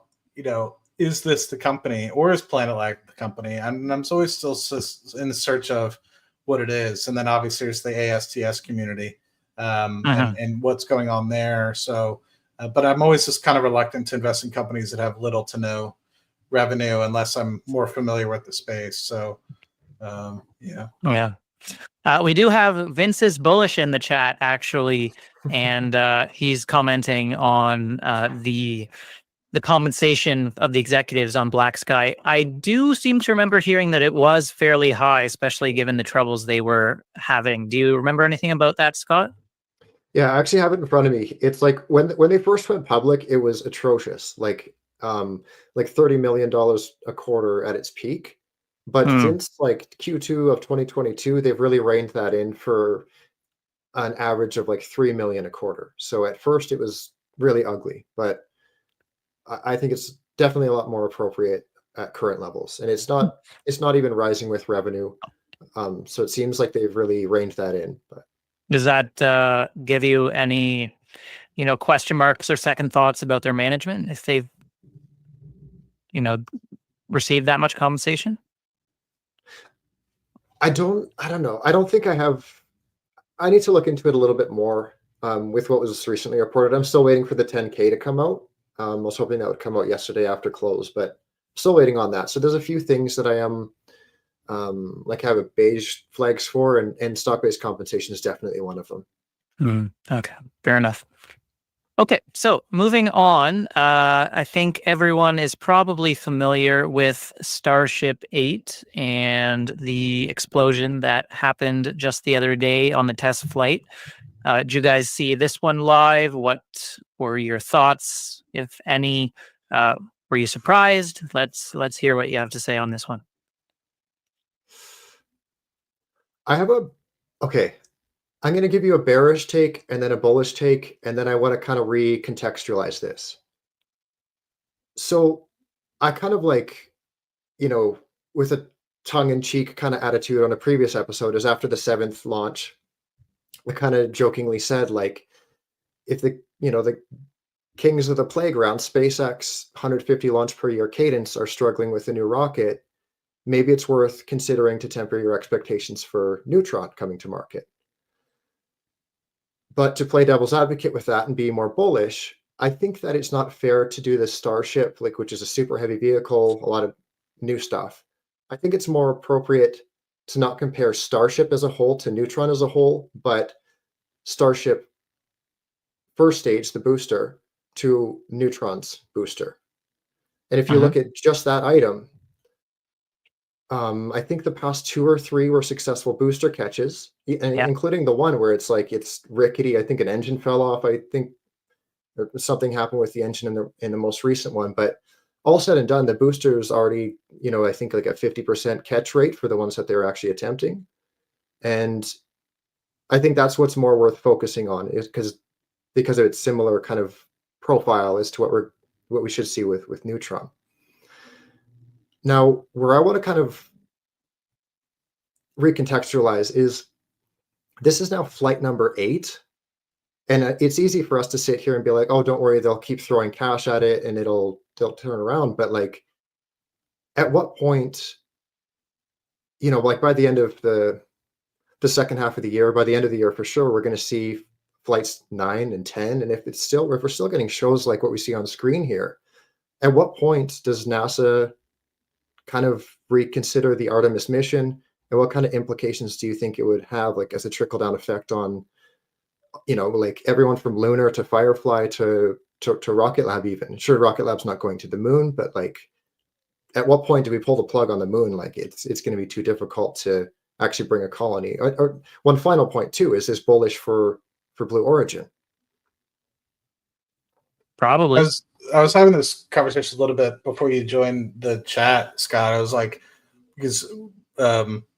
B: is this the company or is Planet Lab the company? And I'm always still in search of what it is. And then obviously there's the ASTS community and what's going on there. So, but I'm always just kind of reluctant to invest in companies that have little to no revenue unless I'm more familiar with the space. So, yeah.
A: Yeah. We do have Vince's bullish in the chat actually, and he's commenting on the compensation of the executives on Black Sky. I do seem to remember hearing that it was fairly high, especially given the troubles they were having. Do you remember anything about that, Scott?
C: Yeah, I actually have it in front of me. It's like when they first went public, it was atrocious, like $30 million a quarter at its peak. But
A: Hmm.
C: since like Q2 of 2022, they've really reined that in for an average of like 3 million a quarter. So at first it was really ugly, but I think it's definitely a lot more appropriate at current levels, and it's not even rising with revenue. So it seems like they've really reined that in. But
A: Does that give you any, question marks or second thoughts about their management if they've, received that much compensation?
C: I don't know. I don't think I have. I need to look into it a little bit more with what was recently reported. I'm still waiting for the 10K to come out. I was hoping that would come out yesterday after close, but still waiting on that. So there's a few things that I am like have a beige flags for, and stock-based compensation is definitely one of them.
A: Okay, fair enough. Okay, so moving on, I think everyone is probably familiar with Starship 8 and the explosion that happened just the other day on the test flight. Did you guys see this one live? What were your thoughts, if any? Were you surprised? Let's hear what you have to say on this one.
C: Okay. I'm going to give you a bearish take and then a bullish take, and then I want to kind of recontextualize this. So I kind of like, with a tongue-in-cheek kind of attitude on a previous episode, is after the 7th launch, I kind of jokingly said, like, if the kings of the playground, SpaceX 150 launch per year cadence, are struggling with a new rocket, maybe it's worth considering to temper your expectations for Neutron coming to market. But to play devil's advocate with that and be more bullish, I think that it's not fair to do the Starship, which is a super heavy vehicle, a lot of new stuff. I think it's more appropriate to not compare Starship as a whole to Neutron as a whole, but Starship first stage, the booster, to Neutron's booster. And if you look at just that item, I think the past 2 or 3 were successful booster catches, including the one where it's rickety. I think an engine fell off. I think something happened with the engine in the most recent one. But all said and done, the booster is already, I think like a 50% catch rate for the ones that they're actually attempting. And I think that's what's more worth focusing on, is because of its similar kind of profile as to what we should see with Neutron. Now, where I want to kind of recontextualize is this is now flight number 8. And it's easy for us to sit here and be like, oh, don't worry, they'll keep throwing cash at it and they'll turn around. But like, at what point, like by the end of the second half of the year, by the end of the year for sure, we're going to see flights 9 and 10. And if we're still getting shows like what we see on screen here, at what point does NASA kind of reconsider the Artemis mission, and what kind of implications do you think it would have, like as a trickle down effect on, like everyone from Lunar to Firefly to Rocket Lab even? Sure, Rocket Lab's not going to the moon, but like, at what point do we pull the plug on the moon? Like it's going to be too difficult to actually bring a colony. Or one final point too, is this bullish for Blue Origin?
A: Probably.
B: I was having this conversation a little bit before you joined the chat, Scott. I was like, because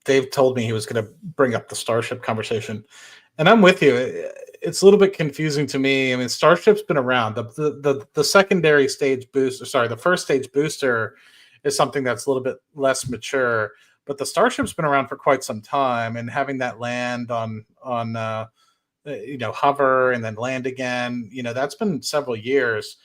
B: Dave told me he was going to bring up the Starship conversation, and I'm with you. It's a little bit confusing to me. I mean, Starship's been around. The secondary stage booster, sorry, the first stage booster is something that's a little bit less mature, but the Starship's been around for quite some time, and having that land on hover and then land again, that's been several years.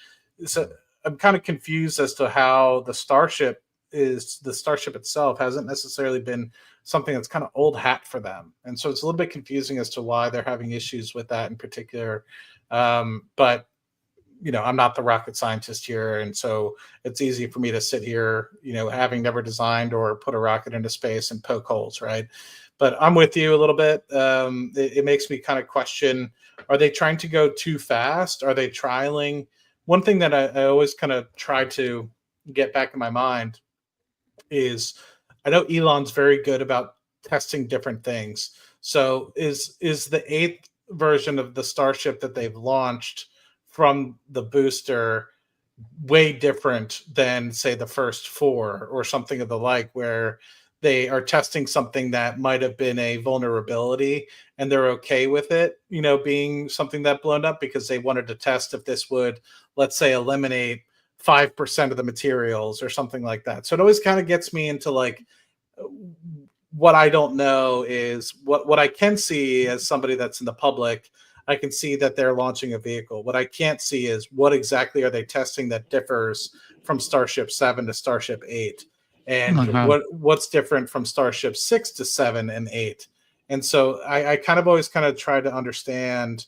B: So I'm kind of confused as to how the Starship itself hasn't necessarily been something that's kind of old hat for them. And so it's a little bit confusing as to why they're having issues with that in particular. But I'm not the rocket scientist here. And so it's easy for me to sit here, having never designed or put a rocket into space and poke holes, right? But I'm with you a little bit. It makes me kind of question, are they trying to go too fast? Are they trialing? One thing that I always kind of try to get back in my mind is, I know Elon's very good about testing different things. So is the 8th version of the Starship that they've launched from the booster way different than, say, the first 4 or something of the like, where they are testing something that might have been a vulnerability and they're okay with it, being something that blown up because they wanted to test if this would, let's say, eliminate 5% of the materials or something like that. So it always kind of gets me into like, what I don't know is what I can see as somebody that's in the public. I can see that they're launching a vehicle. What I can't see is what exactly are they testing that differs from Starship 7 to Starship 8, and what's different from Starship 6 to 7 and 8. And so I kind of always kind of try to understand,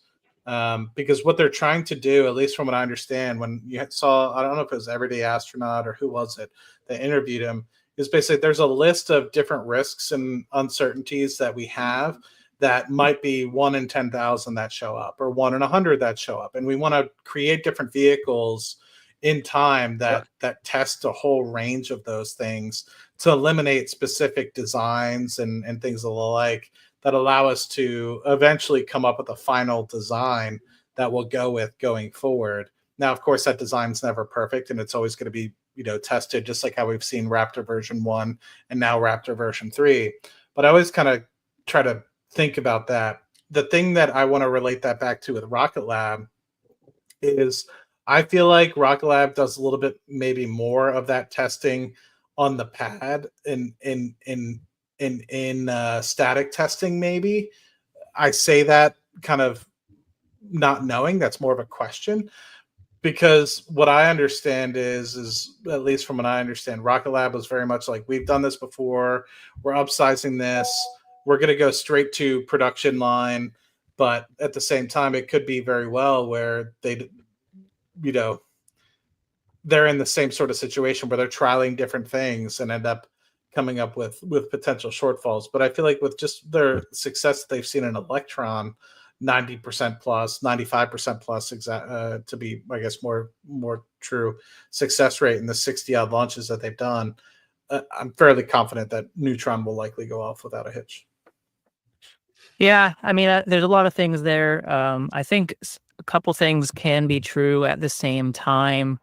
B: because what they're trying to do, at least from what I understand, when you saw, I don't know if it was Everyday Astronaut or who was it that interviewed him, is basically there's a list of different risks and uncertainties that we have that might be 1 in 10,000 that show up, or 1 in 100 that show up. And we want to create different vehicles in time that test a whole range of those things to eliminate specific designs and things of the like that allow us to eventually come up with a final design that we'll go with going forward. Now, of course, that design's never perfect, and it's always going to be tested, just like how we've seen Raptor version 1 and now Raptor version 3. But I always kind of try to think about that. The thing that I want to relate that back to with Rocket Lab is I feel like Rocket Lab does a little bit maybe more of that testing on the pad in static testing. Maybe I say that kind of not knowing. That's more of a question. Because what I understand is at least from what I understand, Rocket Lab was very much like, we've done this before. We're upsizing this. We're going to go straight to production line. But at the same time, it could be very well where they're in the same sort of situation where they're trialing different things and end up coming up with potential shortfalls. But I feel like with just their success that they've seen in Electron, 90% plus, 95% plus, to be, I guess, more true success rate in the 60 odd launches that they've done, I'm fairly confident that Neutron will likely go off without a hitch.
A: Yeah, I mean, there's a lot of things there. I think a couple things can be true at the same time.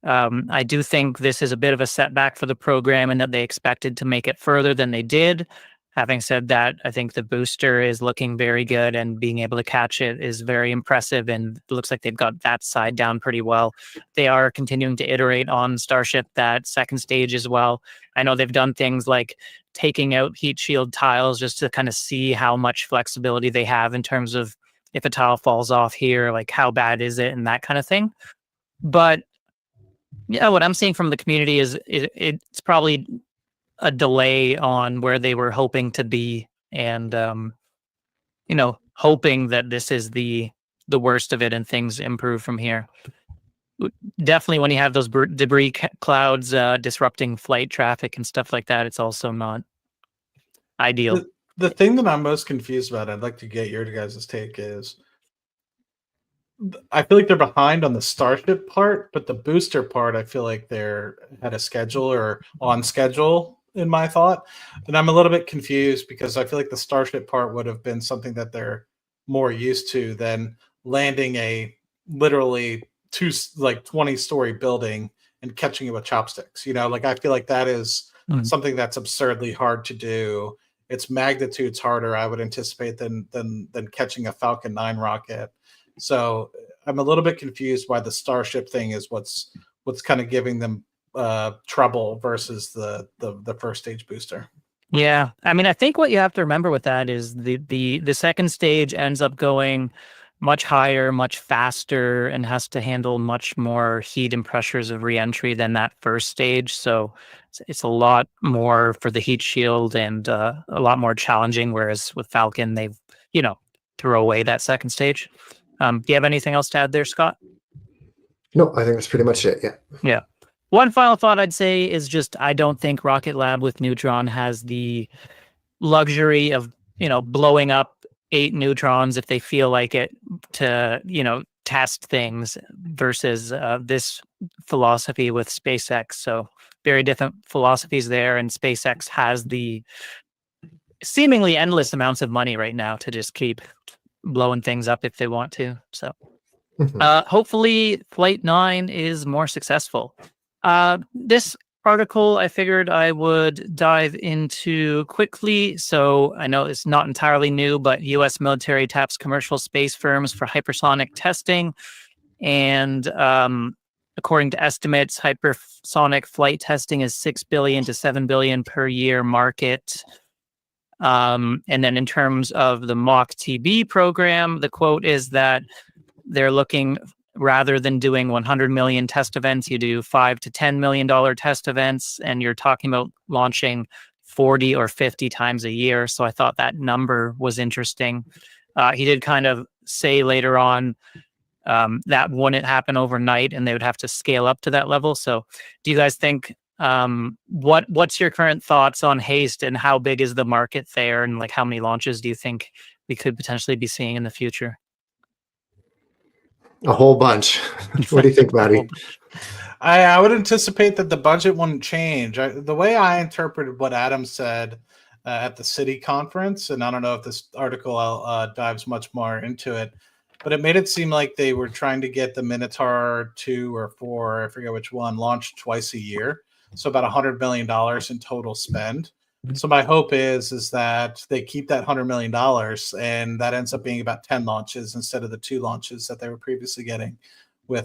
A: I do think this is a bit of a setback for the program and that they expected to make it further than they did. Having said that, I think the booster is looking very good, and being able to catch it is very impressive, and it looks like they've got that side down pretty well. They are continuing to iterate on Starship, that second stage as well. I know they've done things like taking out heat shield tiles just to kind of see how much flexibility they have in terms of if a tile falls off here, like how bad is it and that kind of thing. But yeah, what I'm seeing from the community is it's probably a delay on where they were hoping to be, and hoping that this is the worst of it and things improve from here. Definitely when you have those debris clouds disrupting flight traffic and stuff like that, it's also not ideal.
B: The thing that I'm most confused about, I'd like to get your guys' take, is I feel like they're behind on the Starship part, but the booster part, I feel like they're at a schedule or on schedule in my thought. And I'm a little bit confused because I feel like the Starship part would have been something that they're more used to than landing a literally 20-story building and catching it with chopsticks. Like I feel like that is something that's absurdly hard to do. Its magnitude's harder, I would anticipate, than catching a Falcon 9 rocket. So I'm a little bit confused why the Starship thing is what's kind of giving them trouble versus the first stage booster.
A: Yeah, I mean, I think what you have to remember with that is the second stage ends up going much higher, much faster, and has to handle much more heat and pressures of reentry than that first stage. So it's a lot more for the heat shield and a lot more challenging. Whereas with Falcon, they've throw away that second stage. Do you have anything else to add there, Scott?
C: No, I think that's pretty much it. Yeah.
A: Yeah. One final thought I'd say is just I don't think Rocket Lab with Neutron has the luxury of, blowing up 8 neutrons if they feel like it to, test things versus this philosophy with SpaceX. So very different philosophies there. And SpaceX has the seemingly endless amounts of money right now to just keep blowing things up if they want to. So hopefully Flight 9 is more successful. This article I figured I would dive into quickly. So I know it's not entirely new, but U.S. military taps commercial space firms for hypersonic testing. And according to estimates, hypersonic flight testing is $6 billion to $7 billion per year market. And then in terms of the MACH-TB program, the quote is that they're looking, rather than doing 100 million test events, you do $5 to $10 million test events, and you're talking about launching 40 or 50 times a year. So I thought that number was interesting. He did kind of say later on that wouldn't happen overnight, and they would have to scale up to that level. So do you guys think, what's your current thoughts on HASTE, and how big is the market there, and like how many launches do you think we could potentially be seeing in the future?
C: A whole bunch. What do you think, Maddie?
B: I would anticipate that the budget wouldn't change. The way I interpreted what Adam said at the city conference, and I don't know if this article dives much more into it, but it made it seem like they were trying to get the Minotaur 2 or 4, I forget which one, launched twice a year. So about $100 million in total spend. So my hope is that they keep that $100 million, and that ends up being about 10 launches instead of the 2 launches that they were previously getting with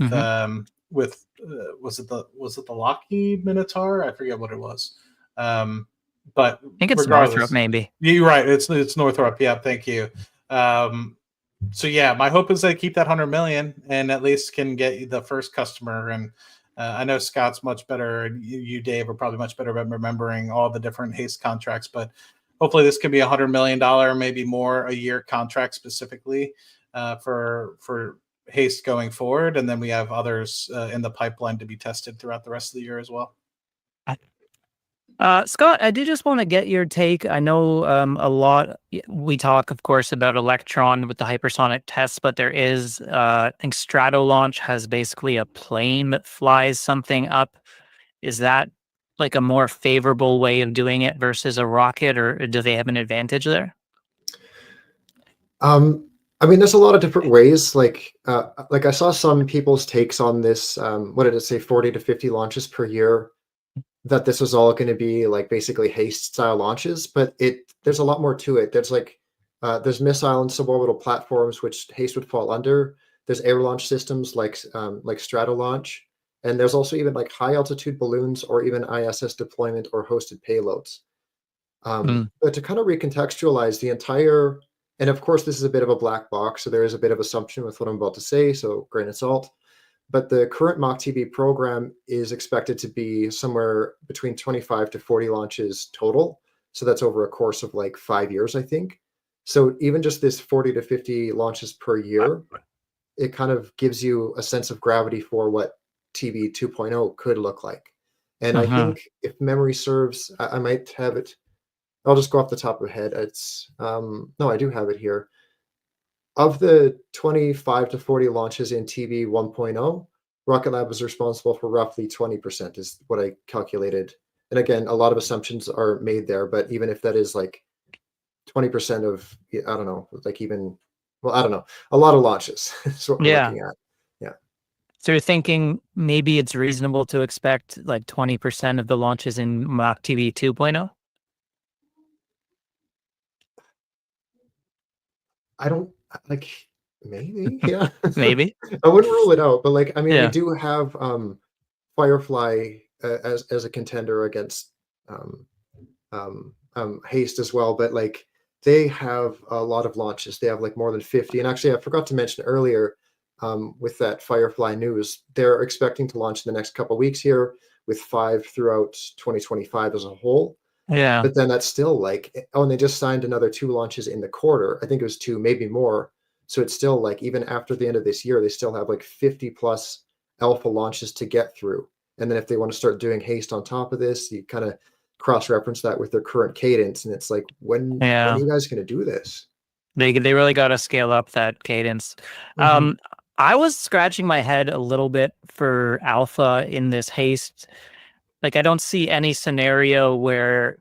B: was it the Lockheed Minotaur? I forget what it was. But
A: I think it's Northrop, maybe.
B: You're right. It's Northrop. Yeah, thank you. So yeah, my hope is they keep that 100 million and at least can get the first customer. And I know Scott's much better, and you, Dave, are probably much better at remembering all the different HASTE contracts. But hopefully, this could be $100 million, maybe more a year contract specifically for HASTE going forward, and then we have others in the pipeline to be tested throughout the rest of the year as well.
A: Scott, I did just want to get your take. I know a lot, we talk, of course, about Electron with the hypersonic tests, but there is, I think Stratolaunch has basically a plane that flies something up. Is that like a more favorable way of doing it versus a rocket, or do they have an advantage there?
C: I mean, there's a lot of different ways. Like I saw some people's takes on this. What did it say? 40 to 50 launches per year. That this was all going to be like basically HASTE style launches, but there's a lot more to it. There's like there's missile and suborbital platforms which HASTE would fall under. There's air launch systems like Stratolaunch, and there's also even like high altitude balloons or even ISS deployment or hosted payloads. But to kind of recontextualize the entire, and of course this is a bit of a black box, so there is a bit of assumption with what I'm about to say, so grain of salt. But the current MACH-TB program is expected to be somewhere between 25 to 40 launches total. So that's over a course of like 5 years, I think. So even just this 40 to 50 launches per year, it kind of gives you a sense of gravity for what TB 2.0 could look like. And I think if memory serves, I might have it. I'll just go off the top of the head. It's no, I do have it here. Of the 25 to 40 launches in TB 1.0, Rocket Lab was responsible for roughly 20% is what I calculated. And again, a lot of assumptions are made there, but even if that is like 20% of, I don't know, like even, well, I don't know, a lot of launches is what we're looking at. Yeah.
A: So you're thinking maybe it's reasonable to expect like 20% of the launches in MACH-TB 2.0?
C: I don't like, maybe, yeah.
A: Maybe.
C: I wouldn't rule it out, but like, I mean,
A: Yeah.
C: we do have Firefly as a contender against HASTE as well, but like they have a lot of launches. They have like more than 50. And actually, I forgot to mention earlier with that Firefly news, they're expecting to launch in the next couple of weeks here with 5 throughout 2025 as a whole.
A: Yeah.
C: But then that's still like, oh, and they just signed another 2 launches in the quarter. I think it was 2, maybe more. So it's still like, even after the end of this year, they still have like 50 plus alpha launches to get through. And then if they want to start doing HASTE on top of this, you kind of cross-reference that with their current cadence. And it's like, when are you guys going to do this?
A: They really got to scale up that cadence. I was scratching my head a little bit for alpha in this HASTE. Like, I don't see any scenario where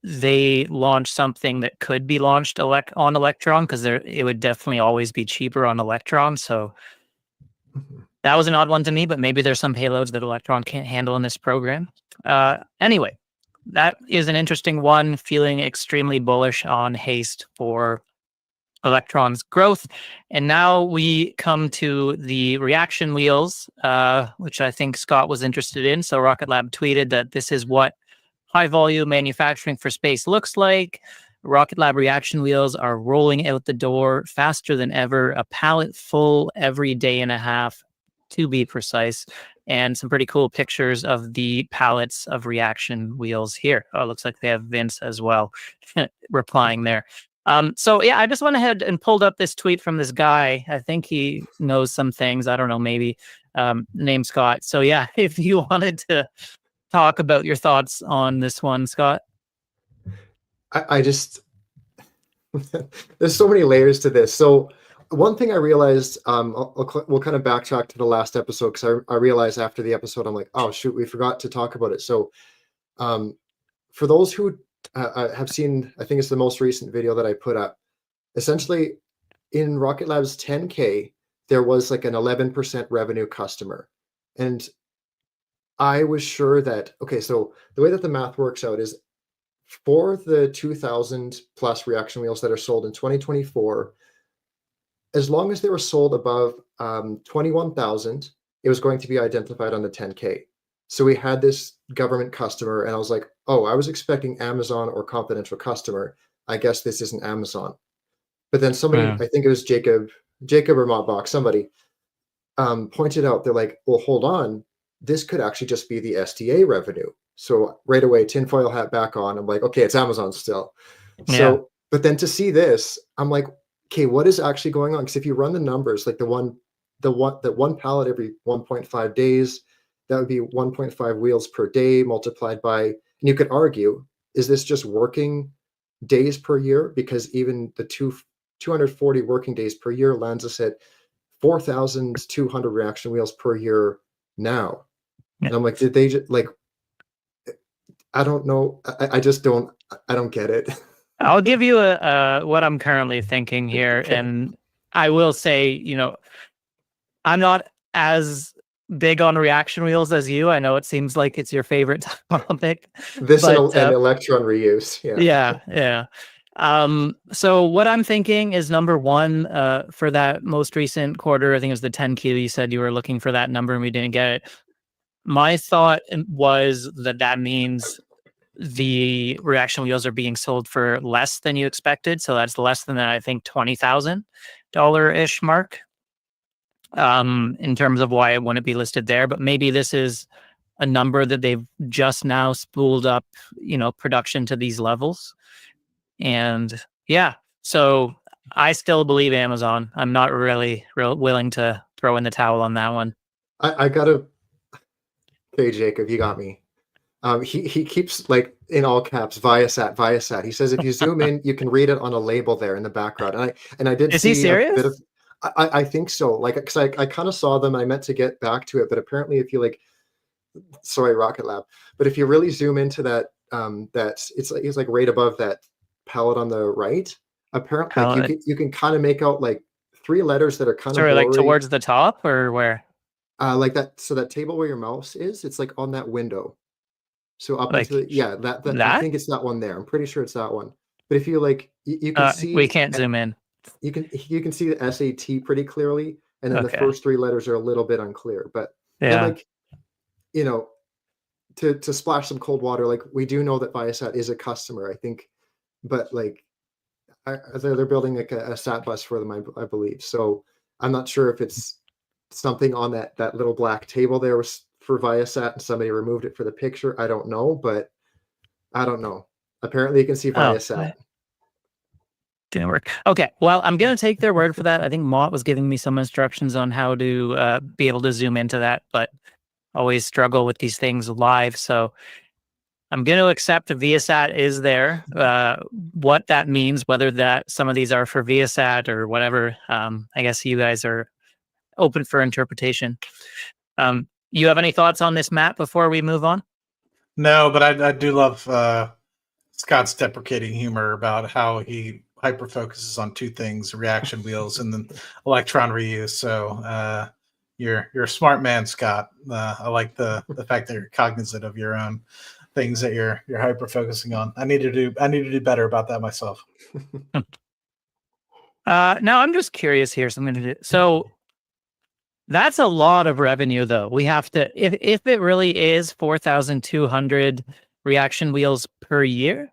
A: they launch something that could be launched on Electron, because it would definitely always be cheaper on Electron. So that was an odd one to me, but maybe there's some payloads that Electron can't handle in this program. Anyway, that is an interesting one. Feeling extremely bullish on Haste for Electron's growth. And now we come to the reaction wheels, which I think Scott was interested in. So Rocket Lab tweeted that this is what high volume manufacturing for space looks like. Rocket Lab reaction wheels are rolling out the door faster than ever, a pallet full every day and a half, to be precise, and some pretty cool pictures of the pallets of reaction wheels here. Oh, it looks like they have Vince as well replying there. So yeah, I just went ahead and pulled up this tweet from this guy. I think he knows some things. I don't know, maybe named Scott. So yeah, if you wanted to talk about your thoughts on this one, Scott.
C: I just there's so many layers to this. So one thing I realized, we'll kind of backtrack to the last episode, because I realized after the episode, I'm like, oh shoot, we forgot to talk about it. So for those who have seen, I think it's the most recent video that I put up, essentially in Rocket Lab's 10K, there was like an 11% revenue customer. And I was sure that, okay, so the way that the math works out is for the 2,000 plus reaction wheels that are sold in 2024, as long as they were sold above 21,000, it was going to be identified on the 10K. So we had this government customer, and I was like, oh, I was expecting Amazon or confidential customer. I guess this isn't Amazon. But then somebody, I think it was Jacob or Mottbox, somebody pointed out, they're like, well, hold on, this could actually just be the SDA revenue. So right away, tinfoil hat back on. I'm like, okay, it's Amazon still. So, but then to see this, I'm like, okay, what is actually going on? Because if you run the numbers, like the one pallet every 1.5 days, that would be 1.5 wheels per day multiplied by, and you could argue, is this just working days per year? Because even the 240 working days per year lands us at 4,200 reaction wheels per year now. And I'm like, did they just like, I don't know. I just don't, I don't get it.
A: I'll give you what I'm currently thinking here.
C: Okay.
A: And I will say, you know, I'm not as big on reaction wheels as you. I know it seems like it's your favorite topic.
C: This
A: but,
C: and electron reuse.
A: Yeah. So what I'm thinking is, number one, for that most recent quarter, I think it was the 10Q, you said you were looking for that number and we didn't get it. My thought was that means the reaction wheels are being sold for less than you expected. So that's less than that, I think, $20,000-ish mark. In terms of why it wouldn't be listed there, but maybe this is a number that they've just now spooled up, you know, production to these levels. And yeah, so I still believe Amazon. I'm not really willing to throw in the towel on that one.
C: I gotta, okay, Jacob, you got me. He keeps, like, in all caps, Viasat. He says if you zoom in, you can read it on a label there in the background. And I did
A: Is
C: see
A: he serious?
C: a bit of, I think so. Like, because I kind of saw them. I meant to get back to it, but apparently, if you like, sorry, Rocket Lab, but if you really zoom into that, it's like right above that palette on the right. Apparently, like, you can kind of make out like 3 letters that are kind of blurry.
A: Like towards the top, or where?
C: Like that. So that table where your mouse is, it's like on that window. So up
A: Like
C: into that I think it's that one there. I'm pretty sure it's that one. But if you like, you can see,
A: we can't zoom in.
C: You can see the SAT pretty clearly, and then the first 3 letters are a little bit unclear. But and, like, you know, to splash some cold water, like, we do know that Viasat is a customer, I think, but like they're building like a sat bus for them, I believe. So I'm not sure if it's something on that little black table there was for Viasat and somebody removed it for the picture. I don't know, but I don't know. Apparently you can see Viasat.
A: Didn't work. Okay, well, I'm going to take their word for that. I think Mott was giving me some instructions on how to be able to zoom into that, but always struggle with these things live. So I'm going to accept Viasat is there. What that means, whether that some of these are for Viasat or whatever, I guess you guys are open for interpretation. You have any thoughts on this map before we move on?
B: No, but I do love Scott's deprecating humor about how he hyper focuses on 2 things: reaction wheels and then electron reuse. So you're a smart man, Scott. I like the fact that you're cognizant of your own things that you're hyper focusing on. I need to do better about that myself.
A: Now I'm just curious here. So that's a lot of revenue, though. We have to, if it really is 4,200 reaction wheels per year,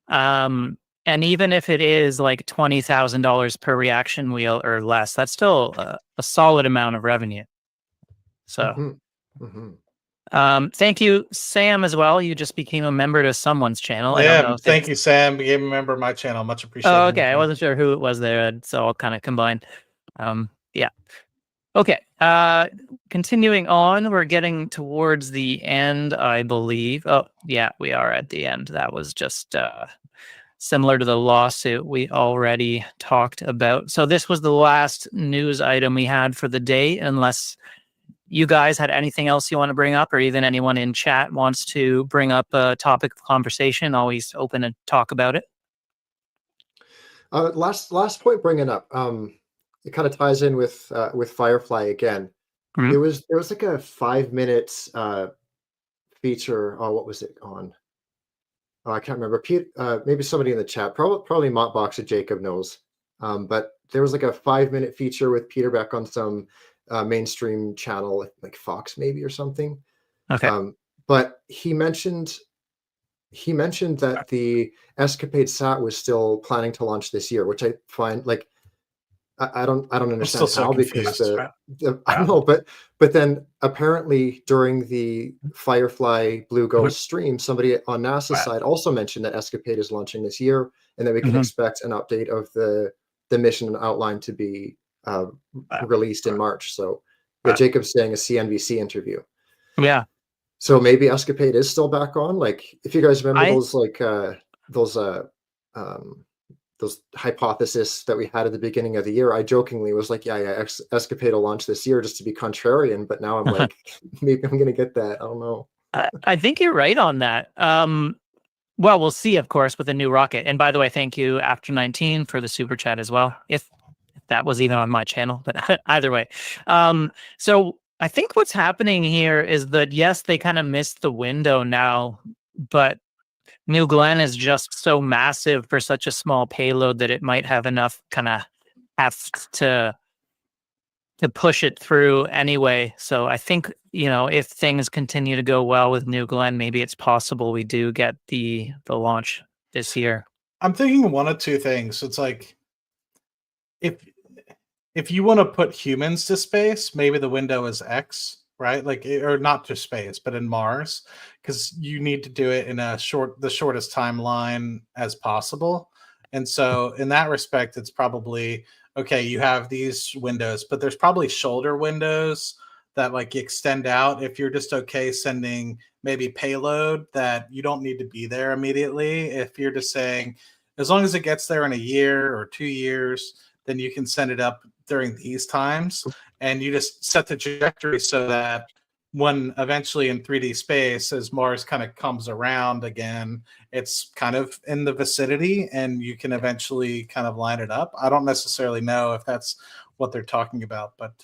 A: and even if it is like $20,000 per reaction wheel or less, that's still a solid amount of revenue. So, thank you, Sam, as well. You just became a member to someone's channel. I don't
B: Yeah,
A: know.
B: thank you, Sam. Became a member of my channel. Much appreciated.
A: Oh, okay. I wasn't sure who it was there. It's all kind of combined. Yeah. Okay. Continuing on, we're getting towards the end, I believe. Oh, yeah, we are at the end. That was just similar to the lawsuit we already talked about. So this was the last news item we had for the day, unless you guys had anything else you want to bring up, or even anyone in chat wants to bring up a topic of conversation. Always open to talk about it.
C: Last point bringing up. It kind of ties in with Firefly again. There was like a 5-minute feature. Oh, what was it on? Oh, I can't remember. Maybe somebody in the chat, probably Montbox or Jacob knows. But there was like a 5-minute feature with Peter Beck on some mainstream channel, like Fox maybe or something.
A: Okay.
C: But he mentioned that the Escapade Sat was still planning to launch this year, which I find like I don't understand how, because I know, but then apparently during the Firefly Blue Ghost stream, somebody on NASA's side also mentioned that Escapade is launching this year, and that we can expect an update of the mission outline to be released in March. So yeah, Jacob's saying a CNBC interview.
A: Yeah.
C: So maybe Escapade is still back on. Like, if you guys remember those hypotheses that we had at the beginning of the year, I jokingly was like, yeah, Escapade will launch this year, just to be contrarian. But now I'm like, maybe I'm going to get that. I don't know.
A: I think you're right on that. Well, we'll see, of course, with the new rocket. And by the way, thank you, After 19, for the super chat as well. If that was even on my channel, but either way. So I think what's happening here is that, yes, they kind of missed the window now, but New Glenn is just so massive for such a small payload that it might have enough kind of heft to push it through anyway. So I think, if things continue to go well with New Glenn, maybe it's possible we do get the launch this year.
B: I'm thinking one of two things. It's like, if you want to put humans to space, maybe the window is X, right? Like, or not to space, but in Mars, because you need to do it in the shortest timeline as possible. And so in that respect, it's probably, okay, you have these windows, but there's probably shoulder windows that like extend out if you're just okay sending maybe payload that you don't need to be there immediately. If you're just saying, as long as it gets there in a year or 2 years, then you can send it up during these times, and you just set the trajectory so that when eventually in 3D space, as Mars kind of comes around again, it's kind of in the vicinity and you can eventually kind of line it up. I don't necessarily know if that's what they're talking about, but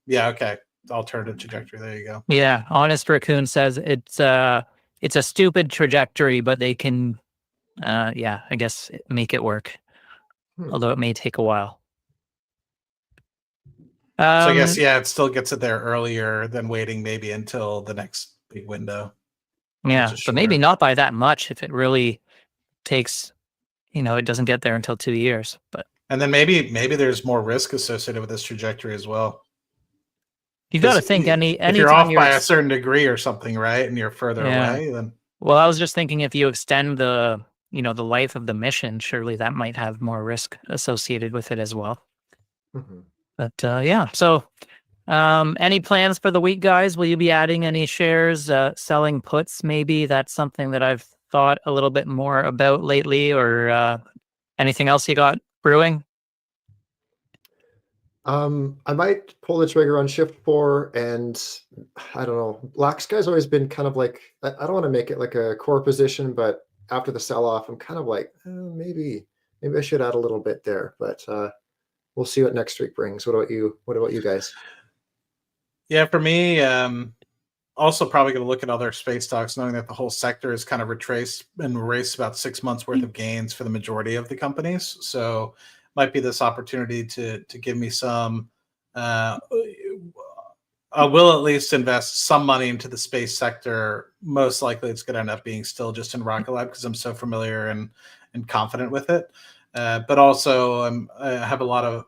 B: yeah, okay. Alternative trajectory. There you go.
A: Yeah. Honest Raccoon says it's a stupid trajectory, but they can, I guess, make it work. Although it may take a while.
B: So I guess, yeah, it still gets it there earlier than waiting maybe until the next big window.
A: Yeah, but maybe not by that much if it really takes, it doesn't get there until 2 years.
B: And then maybe there's more risk associated with this trajectory as well.
A: You've got to think
B: if you're off by a certain degree or something, right, and you're further away, then.
A: Well, I was just thinking, if you extend the the life of the mission, surely that might have more risk associated with it as well. But yeah, so any plans for the week, guys? Will you be adding any shares, selling puts? Maybe that's something that I've thought a little bit more about lately, or anything else you got brewing?
C: I might pull the trigger on Shift 4, and I don't know. BlackSky's always been kind of like, I don't want to make it like a core position, but after the sell-off, I'm kind of like, maybe I should add a little bit there. But we'll see what next week brings. What about you? What about you guys?
B: Yeah, for me, also probably going to look at other space stocks, knowing that the whole sector is kind of retraced and erased about 6 months worth of gains for the majority of the companies. So might be this opportunity to give me some. I will at least invest some money into the space sector. Most likely, it's going to end up being still just in Rocket Lab because I'm so familiar and confident with it. But also, I have a lot of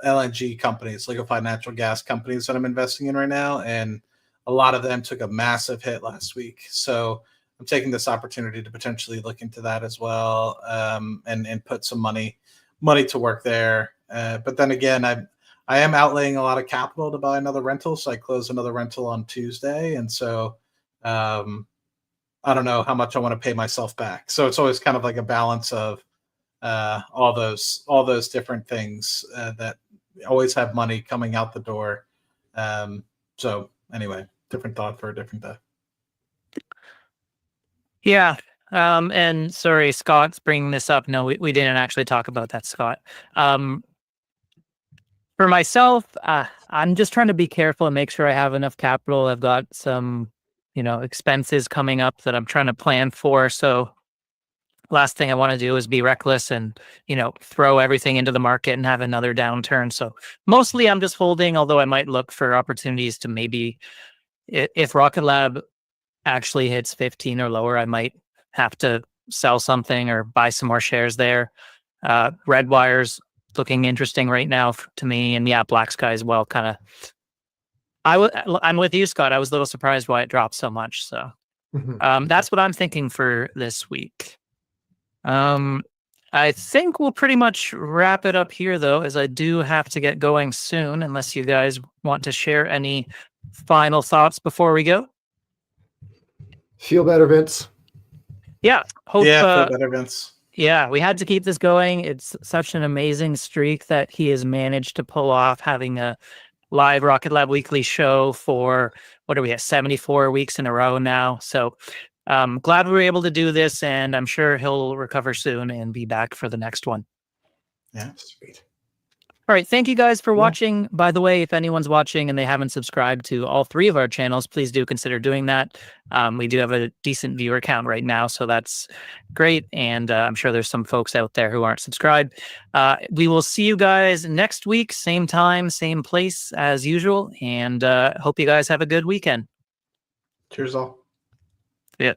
B: LNG companies, liquefied natural gas companies that I'm investing in right now, and a lot of them took a massive hit last week. So I'm taking this opportunity to potentially look into that as well, and put some money to work there. But then again, I am outlaying a lot of capital to buy another rental, so I closed another rental on Tuesday, and so I don't know how much I want to pay myself back. So it's always kind of like a balance of all those different things that always have money coming out the door. So anyway, different thought for a different day.
A: Yeah. And sorry, Scott's bringing this up. No, we didn't actually talk about that, Scott. For myself, I'm just trying to be careful and make sure I have enough capital. I've got some, expenses coming up that I'm trying to plan for. So last thing I want to do is be reckless and, throw everything into the market and have another downturn. So mostly I'm just holding, although I might look for opportunities to maybe, if Rocket Lab actually hits 15 or lower, I might have to sell something or buy some more shares there. Redwire's looking interesting right now to me, and yeah, BlackSky as well. I'm with you, Scott. I was a little surprised why it dropped so much. So that's what I'm thinking for this week. I think we'll pretty much wrap it up here, though, as I do have to get going soon, unless you guys want to share any final thoughts before we go.
C: Feel better, Vince.
A: Yeah. Hope,
B: feel better, Vince.
A: Yeah, we had to keep this going. It's such an amazing streak that he has managed to pull off, having a live Rocket Lab weekly show for, what are we at, 74 weeks in a row now. So glad we were able to do this, and I'm sure he'll recover soon and be back for the next one.
B: Yeah,
C: sweet.
A: All right. Thank you guys for watching. By the way, if anyone's watching and they haven't subscribed to all 3 of our channels, please do consider doing that. We do have a decent viewer count right now, so that's great. And I'm sure there's some folks out there who aren't subscribed. We will see you guys next week, same time, same place as usual. And hope you guys have a good weekend.
B: Cheers all.
A: Yeah.